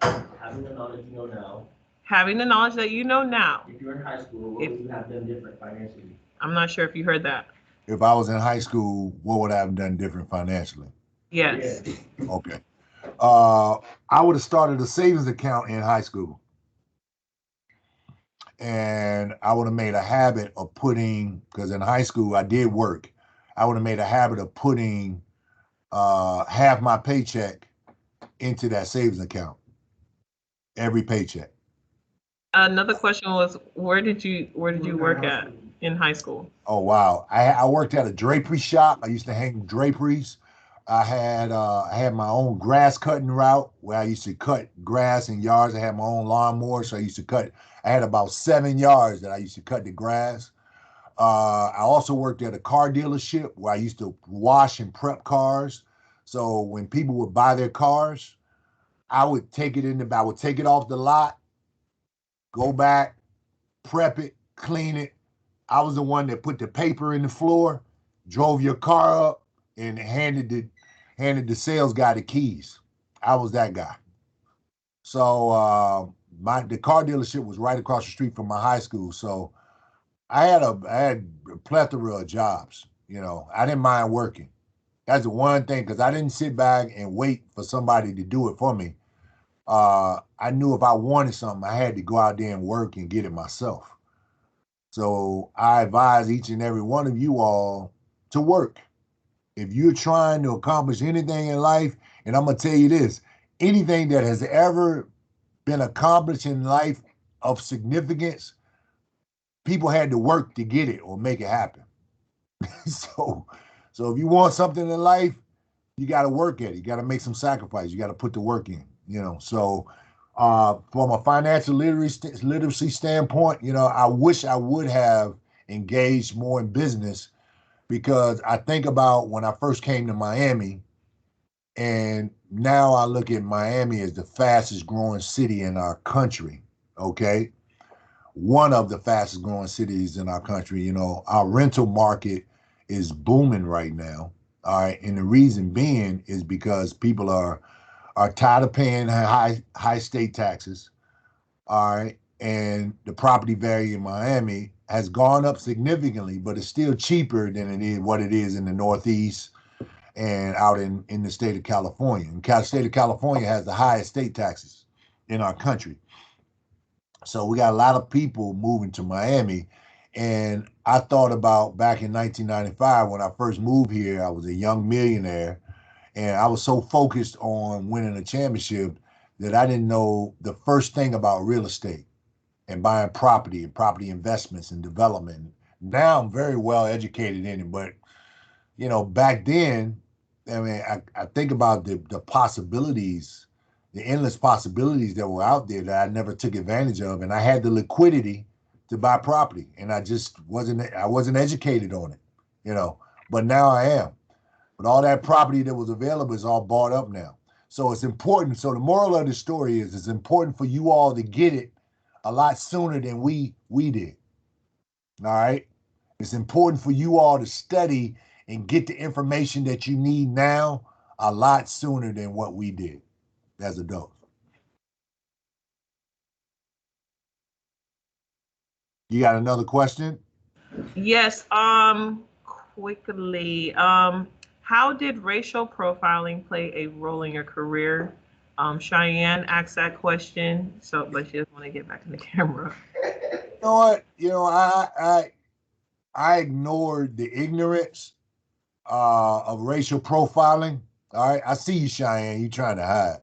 Speaker 9: having the knowledge you know now,
Speaker 5: having the knowledge that you know now,
Speaker 9: if you're in high school, what would you have done different financially?
Speaker 5: I'm not sure if you heard that.
Speaker 1: If I was in high school, what would I have done different financially?
Speaker 5: Yes.
Speaker 1: Okay. I would have started a savings account in high school. And I would have made a habit of putting, because in high school I did work, I would have made a habit of putting half my paycheck into that savings account every paycheck.
Speaker 5: Another question was, where did you work at in high school?
Speaker 1: Oh wow, I worked at a drapery shop. I used to hang draperies. I had my own grass cutting route where I used to cut grass in yards. I had my own lawnmower, so I used to cut. I had about 7 yards that I used to cut the grass. I also worked at a car dealership where I used to wash and prep cars. So when people would buy their cars, I would take it off the lot, go back, prep it, clean it. I was the one that put the paper in the floor, drove your car up, and handed the sales guy the keys. I was that guy. So the car dealership was right across the street from my high school. So I had a plethora of jobs. You know, I didn't mind working. That's the one thing, because I didn't sit back and wait for somebody to do it for me. I knew if I wanted something, I had to go out there and work and get it myself. So I advise each and every one of you all to work. If you're trying to accomplish anything in life, and I'm going to tell you this, anything that has ever been accomplished in life of significance, people had to work to get it or make it happen. so if you want something in life, you got to work at it. You got to make some sacrifice. You got to put the work in, you know. So from a financial literacy standpoint, you know, I wish I would have engaged more in business, because I think about when I first came to Miami, and now I look at Miami as the fastest growing city in our country. Okay. One of the fastest growing cities in our country. You know, our rental market is booming right now. All right. And the reason being is because people are tired of paying high state taxes. All right. And the property value in Miami has gone up significantly, but it's still cheaper than what it is in the Northeast and out in the state of California. And the state of California has the highest state taxes in our country. So we got a lot of people moving to Miami. And I thought about back in 1995 when I first moved here, I was a young millionaire, and I was so focused on winning a championship that I didn't know the first thing about real estate and buying property and property investments and development. Now I'm very well educated in it, but you know, back then, I mean, I think about the possibilities, the endless possibilities that were out there that I never took advantage of, and I had the liquidity to buy property, and I just wasn't educated on it, you know. But now I am. But all that property that was available is all bought up now. So it's important. So the moral of the story is it's important for you all to get it a lot sooner than we did. All right. It's important for you all to study and get the information that you need now a lot sooner than what we did as adults. You got another question?
Speaker 5: Yes, quickly. How did racial profiling play a role in your career? Cheyenne asked that question, so but she doesn't want to get back in the camera.
Speaker 1: You know what? You know, I ignored the ignorance of racial profiling. All right, I see you, Cheyenne. You trying to hide.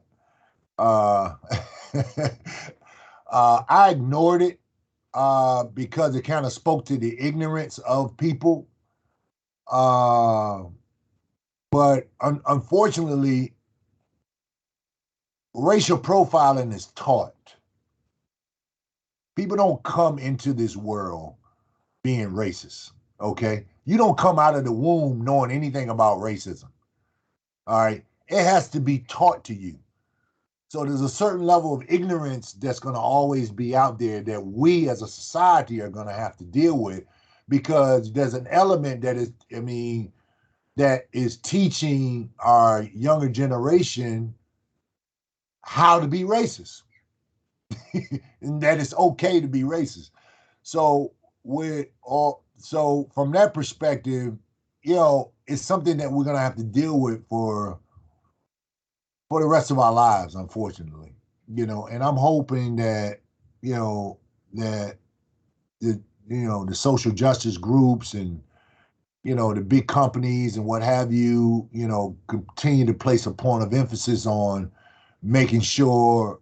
Speaker 1: Uh, I ignored it because it kind of spoke to the ignorance of people. Uh, but unfortunately, racial profiling is taught. People don't come into this world being racist. Okay, you don't come out of the womb knowing anything about racism. All right, it has to be taught to you. So there's a certain level of ignorance that's going to always be out there that we as a society are going to have to deal with, because there's an element that is, I mean, that is teaching our younger generation how to be racist and that it's okay to be racist. So so from that perspective, you know, it's something that we're going to have to deal with for the rest of our lives, unfortunately. You know, and I'm hoping that, you know, that the the social justice groups and the big companies and what have you, continue to place a point of emphasis on making sure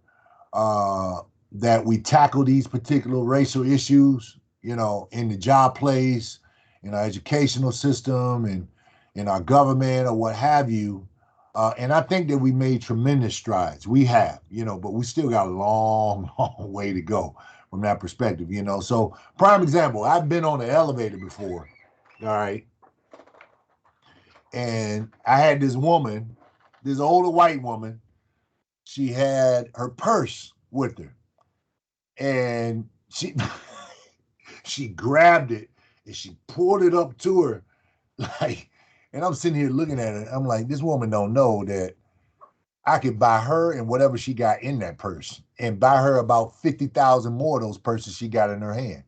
Speaker 1: that we tackle these particular racial issues, in the job place, in our educational system, and in our government or what have you. And I think that we made tremendous strides. We have, but we still got a long, long way to go from that perspective, So, prime example, I've been on the elevator before, all right? And I had this woman, this older white woman, she had her purse with her. And she she grabbed it and she pulled it up to her, like, and I'm sitting here looking at it. I'm like, this woman don't know that I could buy her and whatever she got in that purse and buy her about 50,000 more of those purses she got in her hand.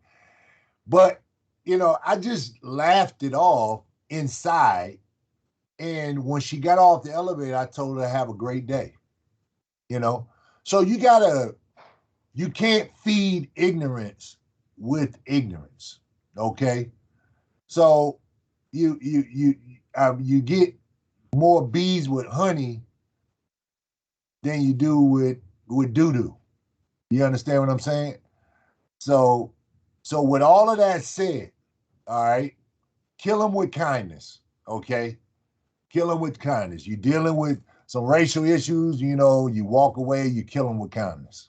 Speaker 1: But, I just laughed it off inside. And when she got off the elevator, I told her to have a great day, So you can't feed ignorance with ignorance. Okay. So you get more bees with honey than you do with doo-doo. You understand what I'm saying? So with all of that said, all right, kill them with kindness. Okay. Kill them with kindness. You're dealing with some racial issues, you walk away, you kill them with kindness.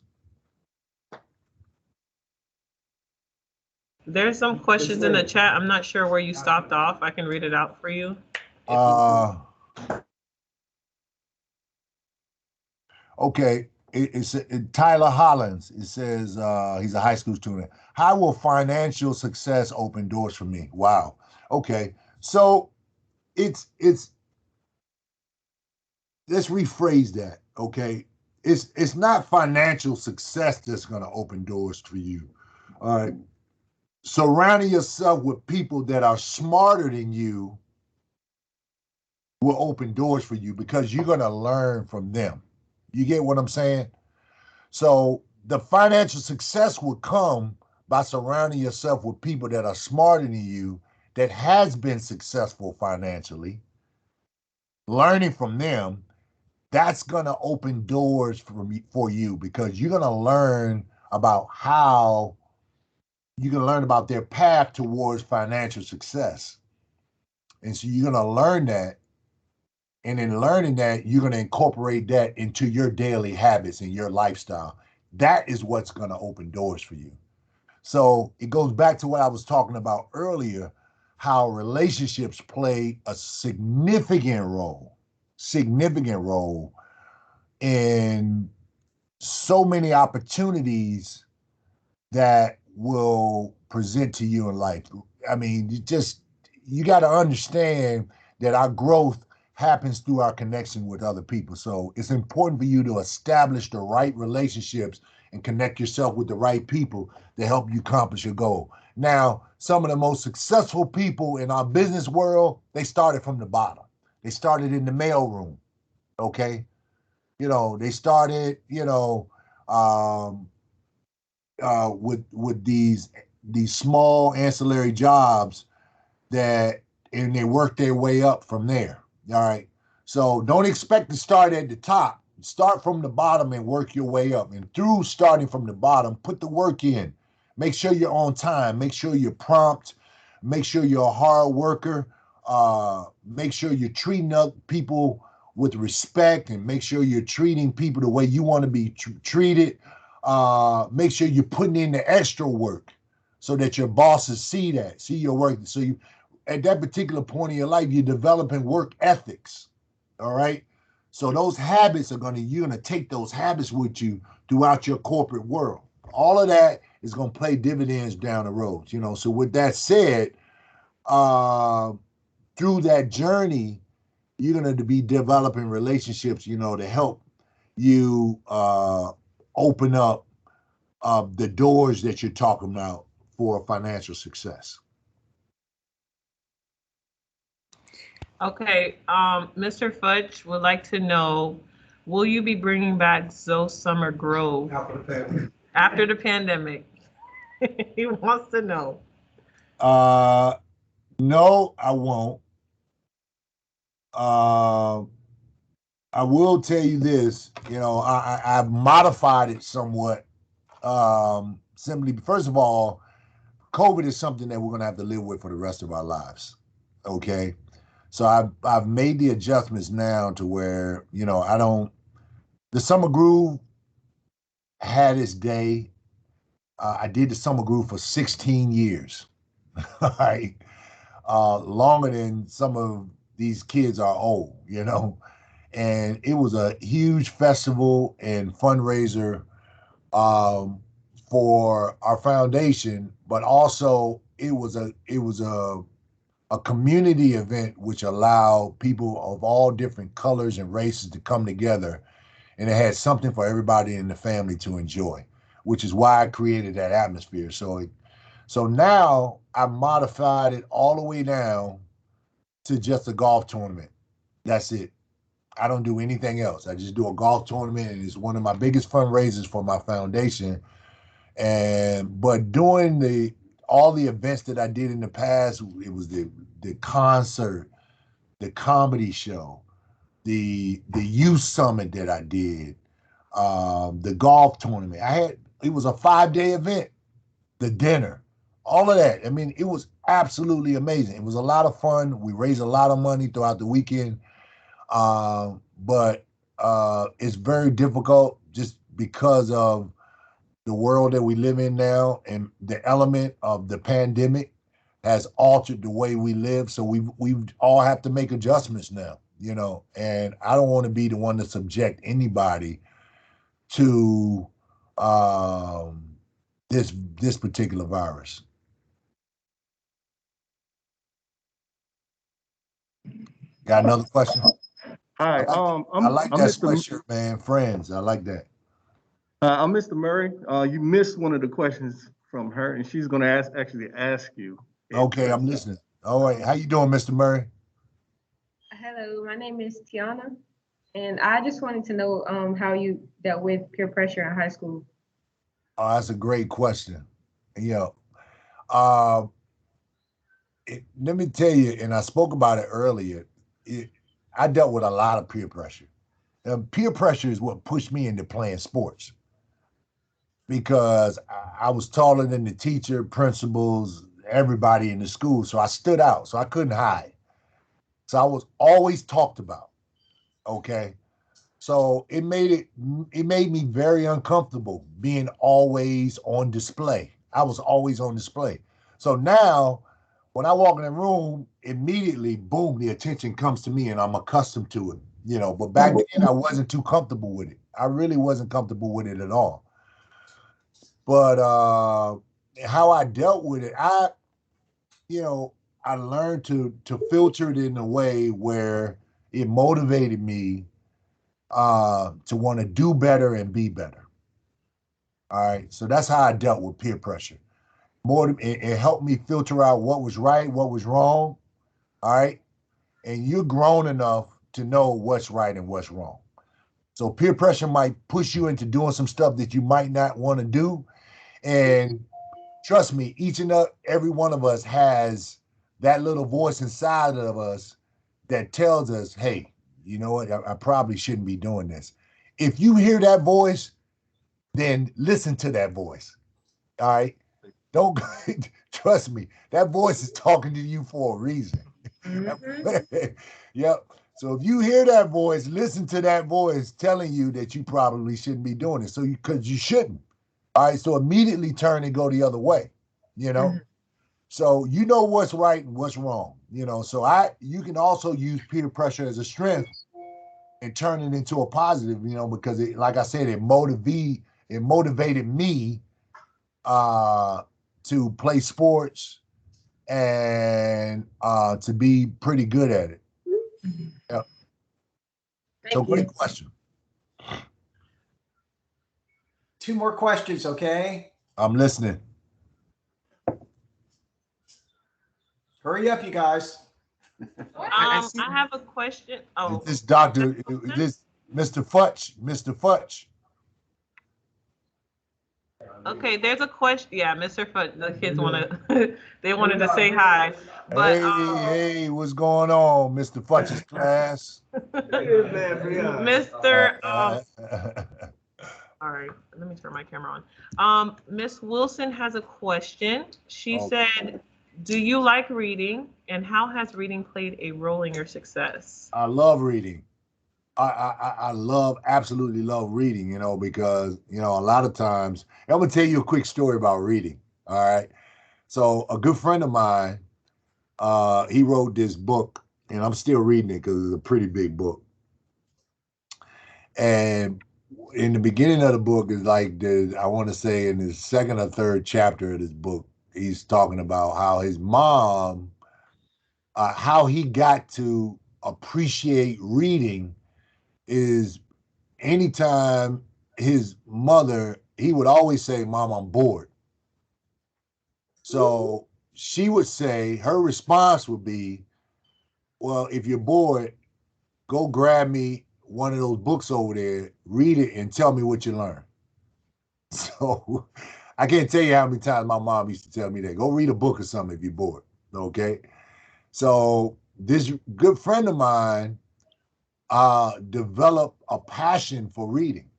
Speaker 5: There's some questions in the chat. I'm not sure where you stopped off. I can read it out for you.
Speaker 1: Okay. It's Tyler Hollins. It says he's a high school student. How will financial success open doors for me? Wow. Okay. So it's let's rephrase that. Okay. It's not financial success that's going to open doors for you. All right. Surrounding yourself with people that are smarter than you will open doors for you because you're going to learn from them. You get what I'm saying? So the financial success will come by surrounding yourself with people that are smarter than you, that has been successful financially, learning from them. That's going to open doors for you because you're going to learn about how you can learn about their path towards financial success. And so you're going to learn that. And in learning that, you're going to incorporate that into your daily habits and your lifestyle. That is what's going to open doors for you. So it goes back to what I was talking about earlier, how relationships play a significant role in so many opportunities that will present to you in life. I mean, you got to understand that our growth happens through our connection with other people. So it's important for you to establish the right relationships and connect yourself with the right people to help you accomplish your goal. Now, some of the most successful people in our business world, they started from the bottom. They started in the mailroom, okay? They started, um, with these small ancillary jobs and they work their way up from there. All right. So don't expect to start at the top. Start from the bottom and work your way up. And through starting from the bottom, put the work in. Make sure you're on time. Make sure you're prompt. Make sure you're a hard worker. Make sure you're treating up people with respect, and make sure you're treating people the way you want to be treated. Make sure you're putting in the extra work so that your bosses see your work. So you, at that particular point in your life, you're developing work ethics. All right. So those habits you're gonna take those habits with you throughout your corporate world. All of that is gonna pay dividends down the road. So with that said, through that journey, you're gonna be developing relationships, to help you open up the doors that you're talking about for financial success.
Speaker 5: Okay, Mr. Fudge would like to know, will you be bringing back Zoe Summer Grove after the pandemic? He wants to know.
Speaker 1: No, I won't. I will tell you this, I've modified it somewhat. Simply, first of all, COVID is something that we're going to have to live with for the rest of our lives. Okay. So I've made the adjustments now to where, the Summer Groove had its day. I did the Summer Groove for 16 years. Right. Longer than some of these kids are old, and it was a huge festival and fundraiser for our foundation, but also it was a community event which allowed people of all different colors and races to come together, and it had something for everybody in the family to enjoy, which is why I created that atmosphere. So now I modified it all the way down to just a golf tournament. That's it. I don't do anything else. I just do a golf tournament, and it's one of my biggest fundraisers for my foundation. But doing all the events that I did in the past, it was the concert, the comedy show, the youth summit that I did, the golf tournament. It was a 5-day event, the dinner, all of that. I mean, it was absolutely amazing. It was a lot of fun. We raised a lot of money throughout the weekend. But it's very difficult just because of the world that we live in now, and the element of the pandemic has altered the way we live. So we all have to make adjustments now, and I don't want to be the one to subject anybody to this particular virus. Got another question?
Speaker 6: Hi,
Speaker 1: I like
Speaker 6: I'm
Speaker 1: that
Speaker 6: Mr.
Speaker 1: sweatshirt, man. Friends, I like that.
Speaker 6: I'm Mr. Murray. You missed one of the questions from her, and she's going to actually ask you.
Speaker 1: Okay, I'm listening. All right, how you doing, Mr. Murray?
Speaker 10: Hello, my name is Tiana, and I just wanted to know how you dealt with peer pressure in high school.
Speaker 1: Oh, that's a great question. Yeah. Uh, Let me tell you, and I spoke about it earlier. I dealt with a lot of peer pressure. And peer pressure is what pushed me into playing sports, because I was taller than the teacher, principals, everybody in the school. So I stood out. So I couldn't hide. So I was always talked about. Okay. So it made me very uncomfortable being always on display. I was always on display. So now when I walk in a room, immediately, boom, the attention comes to me, and I'm accustomed to it. But back then I wasn't too comfortable with it. I really wasn't comfortable with it at all. But how I dealt with it, I learned to filter it in a way where it motivated me to want to do better and be better. All right. So that's how I dealt with peer pressure. It helped me filter out what was right, what was wrong. All right. And you're grown enough to know what's right and what's wrong. So peer pressure might push you into doing some stuff that you might not want to do. And trust me, each and every one of us has that little voice inside of us that tells us, hey, you know what? I probably shouldn't be doing this. If you hear that voice, then listen to that voice. All right. Don't trust me. That voice is talking to you for a reason. Yep. So if you hear that voice, listen to that voice telling you that you probably shouldn't be doing it. So because you shouldn't. All right. So immediately turn and go the other way. So you know what's right and what's wrong. So you can also use peer pressure as a strength and turn it into a positive, because like I said, it motivated me to play sports and to be pretty good at it. Yep. So great question.
Speaker 3: 2 more questions, okay?
Speaker 1: I'm listening.
Speaker 3: Hurry up, you guys.
Speaker 5: I have a question. Oh,
Speaker 1: this Mr. Futch.
Speaker 5: Okay, there's a question. Yeah, Mr. Foot, the kids they wanted to say hi. But
Speaker 1: hey, what's going on, Mr. Futch's class?
Speaker 5: Mr. All right, let me turn my camera on. Miss Wilson has a question. She said, do you like reading, and how has reading played a role in your success?
Speaker 1: I love reading. I absolutely love reading, because, a lot of times, I'm going to tell you a quick story about reading. All right. So a good friend of mine, he wrote this book, and I'm still reading it because it's a pretty big book. And in the beginning of the book is like I want to say in the second or third chapter of this book, he's talking about how his mom, how he got to appreciate reading is anytime his mother, he would always say, Mom, I'm bored. So she would say, her response would be, well, if you're bored, go grab me one of those books over there, read it, and tell me what you learned. So I can't tell you how many times my mom used to tell me that. Go read a book or something if you're bored, okay? So this good friend of mine developed a passion for reading.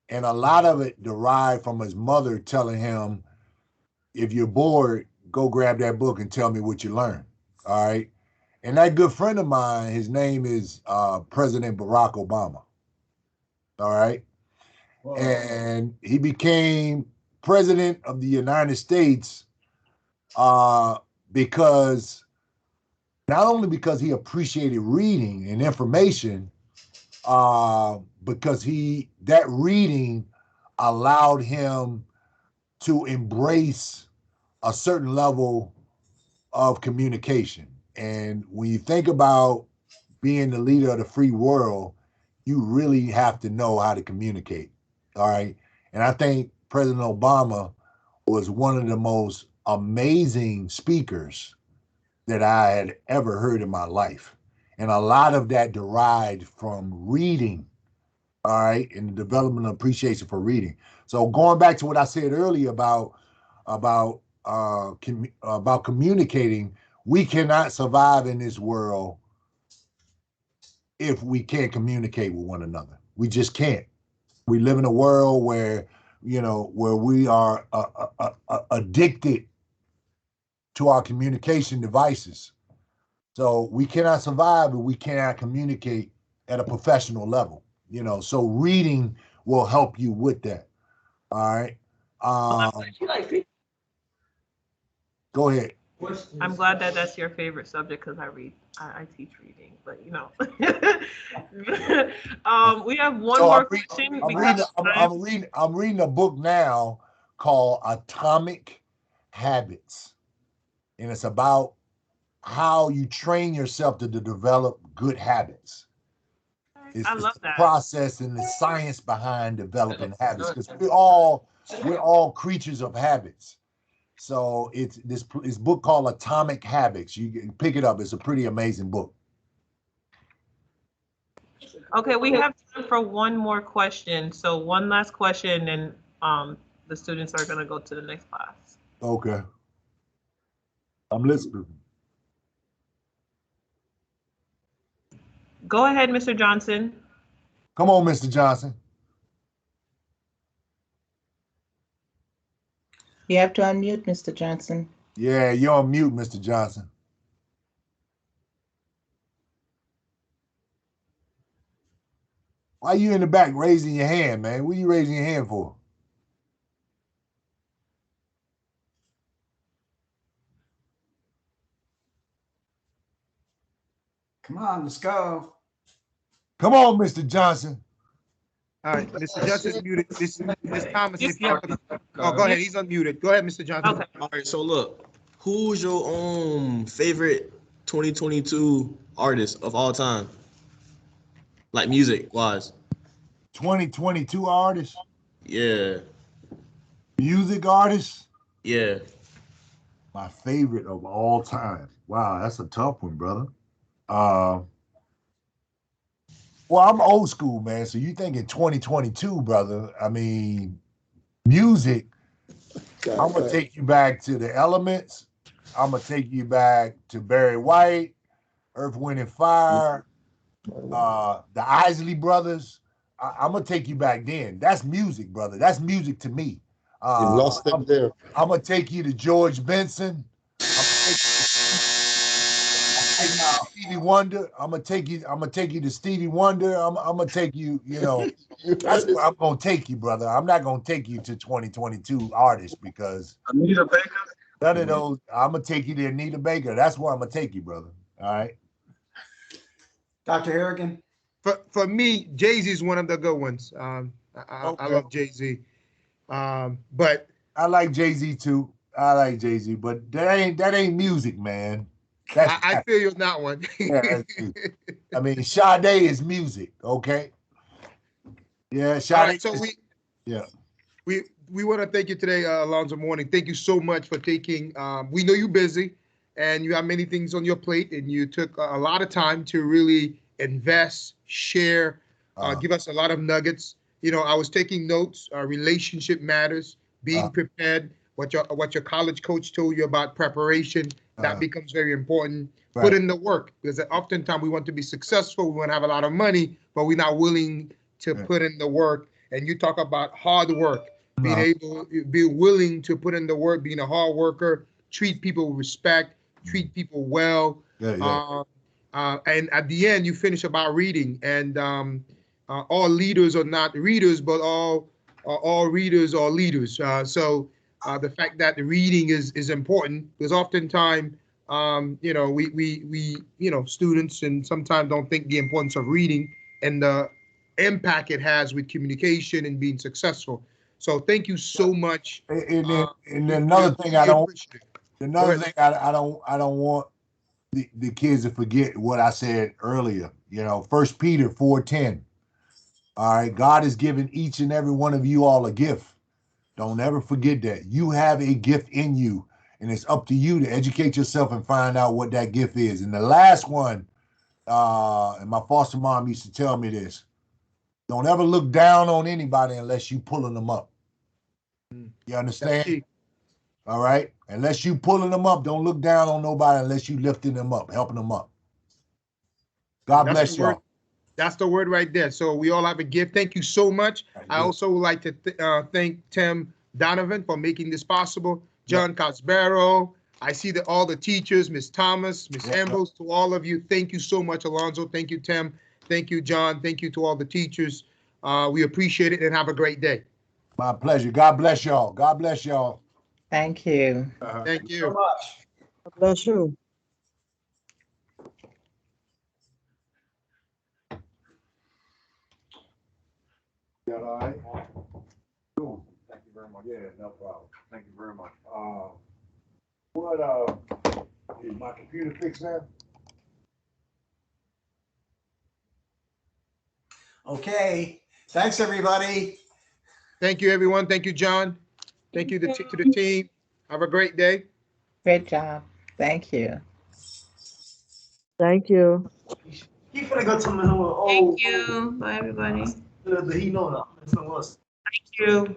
Speaker 1: And a lot of it derived from his mother telling him, if you're bored, go grab that book and tell me what you learned, all right? And that good friend of mine, his name is President Barack Obama, all right? Whoa. And he became president of the United States because not only because he appreciated reading and information, because that reading allowed him to embrace a certain level of communication. And when you think about being the leader of the free world, you really have to know how to communicate. All right. And I think President Obama was one of the most amazing speakers that I had ever heard in my life. And a lot of that derived from reading, all right, and the development of appreciation for reading. So going back to what I said earlier about communicating, we cannot survive in this world if we can't communicate with one another. We just can't. We live in a world where we are addicted to our communication devices. So we cannot survive if we cannot communicate at a professional level. So reading will help you with that. All right. Go ahead.
Speaker 5: I'm glad that that's your favorite subject because I teach reading, but We have one
Speaker 1: So
Speaker 5: more question.
Speaker 1: I'm reading a book now called Atomic Habits, and it's about how you train yourself to develop good habits.
Speaker 5: I love that.
Speaker 1: Process and the science behind developing habits, because we're all creatures of habits. So it's this book called Atomic Habits. You can pick it up. It's a pretty amazing book.
Speaker 5: Okay, we have time for one more question. So one last question, and the students are gonna go to the next class.
Speaker 1: Okay. I'm listening.
Speaker 5: Go ahead, Mr. Johnson.
Speaker 1: Come on, Mr. Johnson.
Speaker 4: You have to unmute, Mr. Johnson.
Speaker 1: Yeah, you're on mute, Mr. Johnson. Why are you in the back raising your hand, man? What are you raising your hand for?
Speaker 3: Come on, let's go.
Speaker 1: Come on, Mr. Johnson.
Speaker 2: All right, Mr. Johnson's muted. Ms. Thomas, if you have to, oh, go ahead. He's unmuted. Go ahead, Mr. Johnson.
Speaker 5: Okay.
Speaker 11: All right, so look, who's your favorite 2022 artist of all time? Like music wise.
Speaker 1: 2022 artists?
Speaker 11: Yeah.
Speaker 1: Music artists?
Speaker 11: Yeah.
Speaker 1: My favorite of all time. Wow, that's a tough one, brother. Well, I'm old school, man. So you thinking 2022, brother. I mean, music, I'm going to take you back to the Elements. I'm going to take you back to Barry White, Earth, Wind, and Fire, the Isley Brothers. I'm going to take you back then. That's music, brother. That's music to me.
Speaker 12: You lost it there.
Speaker 1: I'm going to take you to George Benson. Stevie Wonder. I'm gonna take you to Stevie Wonder. I'm gonna take you, that's where I'm gonna take you, brother. I'm not gonna take you to 2022 artists because
Speaker 6: Anita Baker.
Speaker 1: None of those. I'm gonna take you to Anita Baker. That's where I'm gonna take you, brother. All right.
Speaker 3: Dr. Harrigan.
Speaker 2: For me, Jay-Z is one of the good ones. I love Jay-Z. But
Speaker 1: I like Jay-Z too. But that ain't music, man.
Speaker 2: I feel you on that one.
Speaker 1: Yeah, I mean, Sade is music, okay? Yeah, Sade.
Speaker 2: All right, so we want to thank you today, Alonzo Mourning. Thank you so much for taking. We know you're busy, and you have many things on your plate, and you took a lot of time to really invest, share, give us a lot of nuggets. I was taking notes. Relationship matters. Being prepared. What your college coach told you about preparation. That becomes very important. Right. Put in the work, because oftentimes we want to be successful, we want to have a lot of money, but we're not willing to put in the work. And you talk about hard work, be willing to put in the work, being a hard worker, treat people with respect, treat people well. And at the end, you finish about reading. And all leaders are not readers, but all readers are leaders. So the fact that the reading is important, because oftentimes, we students and sometimes don't think the importance of reading and the impact it has with communication and being successful. So thank you so much.
Speaker 1: And another thing I don't want the kids to forget what I said earlier. 1 Peter 4:10. All right, God has given each and every one of you all a gift. Don't ever forget that. You have a gift in you, and it's up to you to educate yourself and find out what that gift is. And the last one, and my foster mom used to tell me this: don't ever look down on anybody unless you pulling them up. You understand? All right? Unless you pulling them up, don't look down on nobody unless you lifting them up, helping them up. God bless y'all.
Speaker 2: That's the word right there. So we all have a gift. Thank you so much. I also would like to thank Tim Donovan for making this possible. John Cosbero. I see that all the teachers, Miss Thomas, Miss Ambrose, to all of you. Thank you so much, Alonzo. Thank you, Tim. Thank you, John. Thank you to all the teachers. We appreciate it and have a great day.
Speaker 1: My pleasure. God bless y'all. God bless y'all.
Speaker 4: Thank you.
Speaker 2: Thank you
Speaker 3: so much.
Speaker 13: God bless you.
Speaker 1: that all right? Cool. Thank you very much. Yeah, no problem. Thank you very much. Is my computer fixed now?
Speaker 3: Okay, thanks, everybody.
Speaker 2: Thank you, everyone. Thank you, John. Thank you to the team. Have a great day.
Speaker 13: Great job. Thank you.
Speaker 9: Thank you.
Speaker 11: He finna go to me.
Speaker 5: Thank you. Bye, everybody.
Speaker 11: He know that.
Speaker 5: Thank you.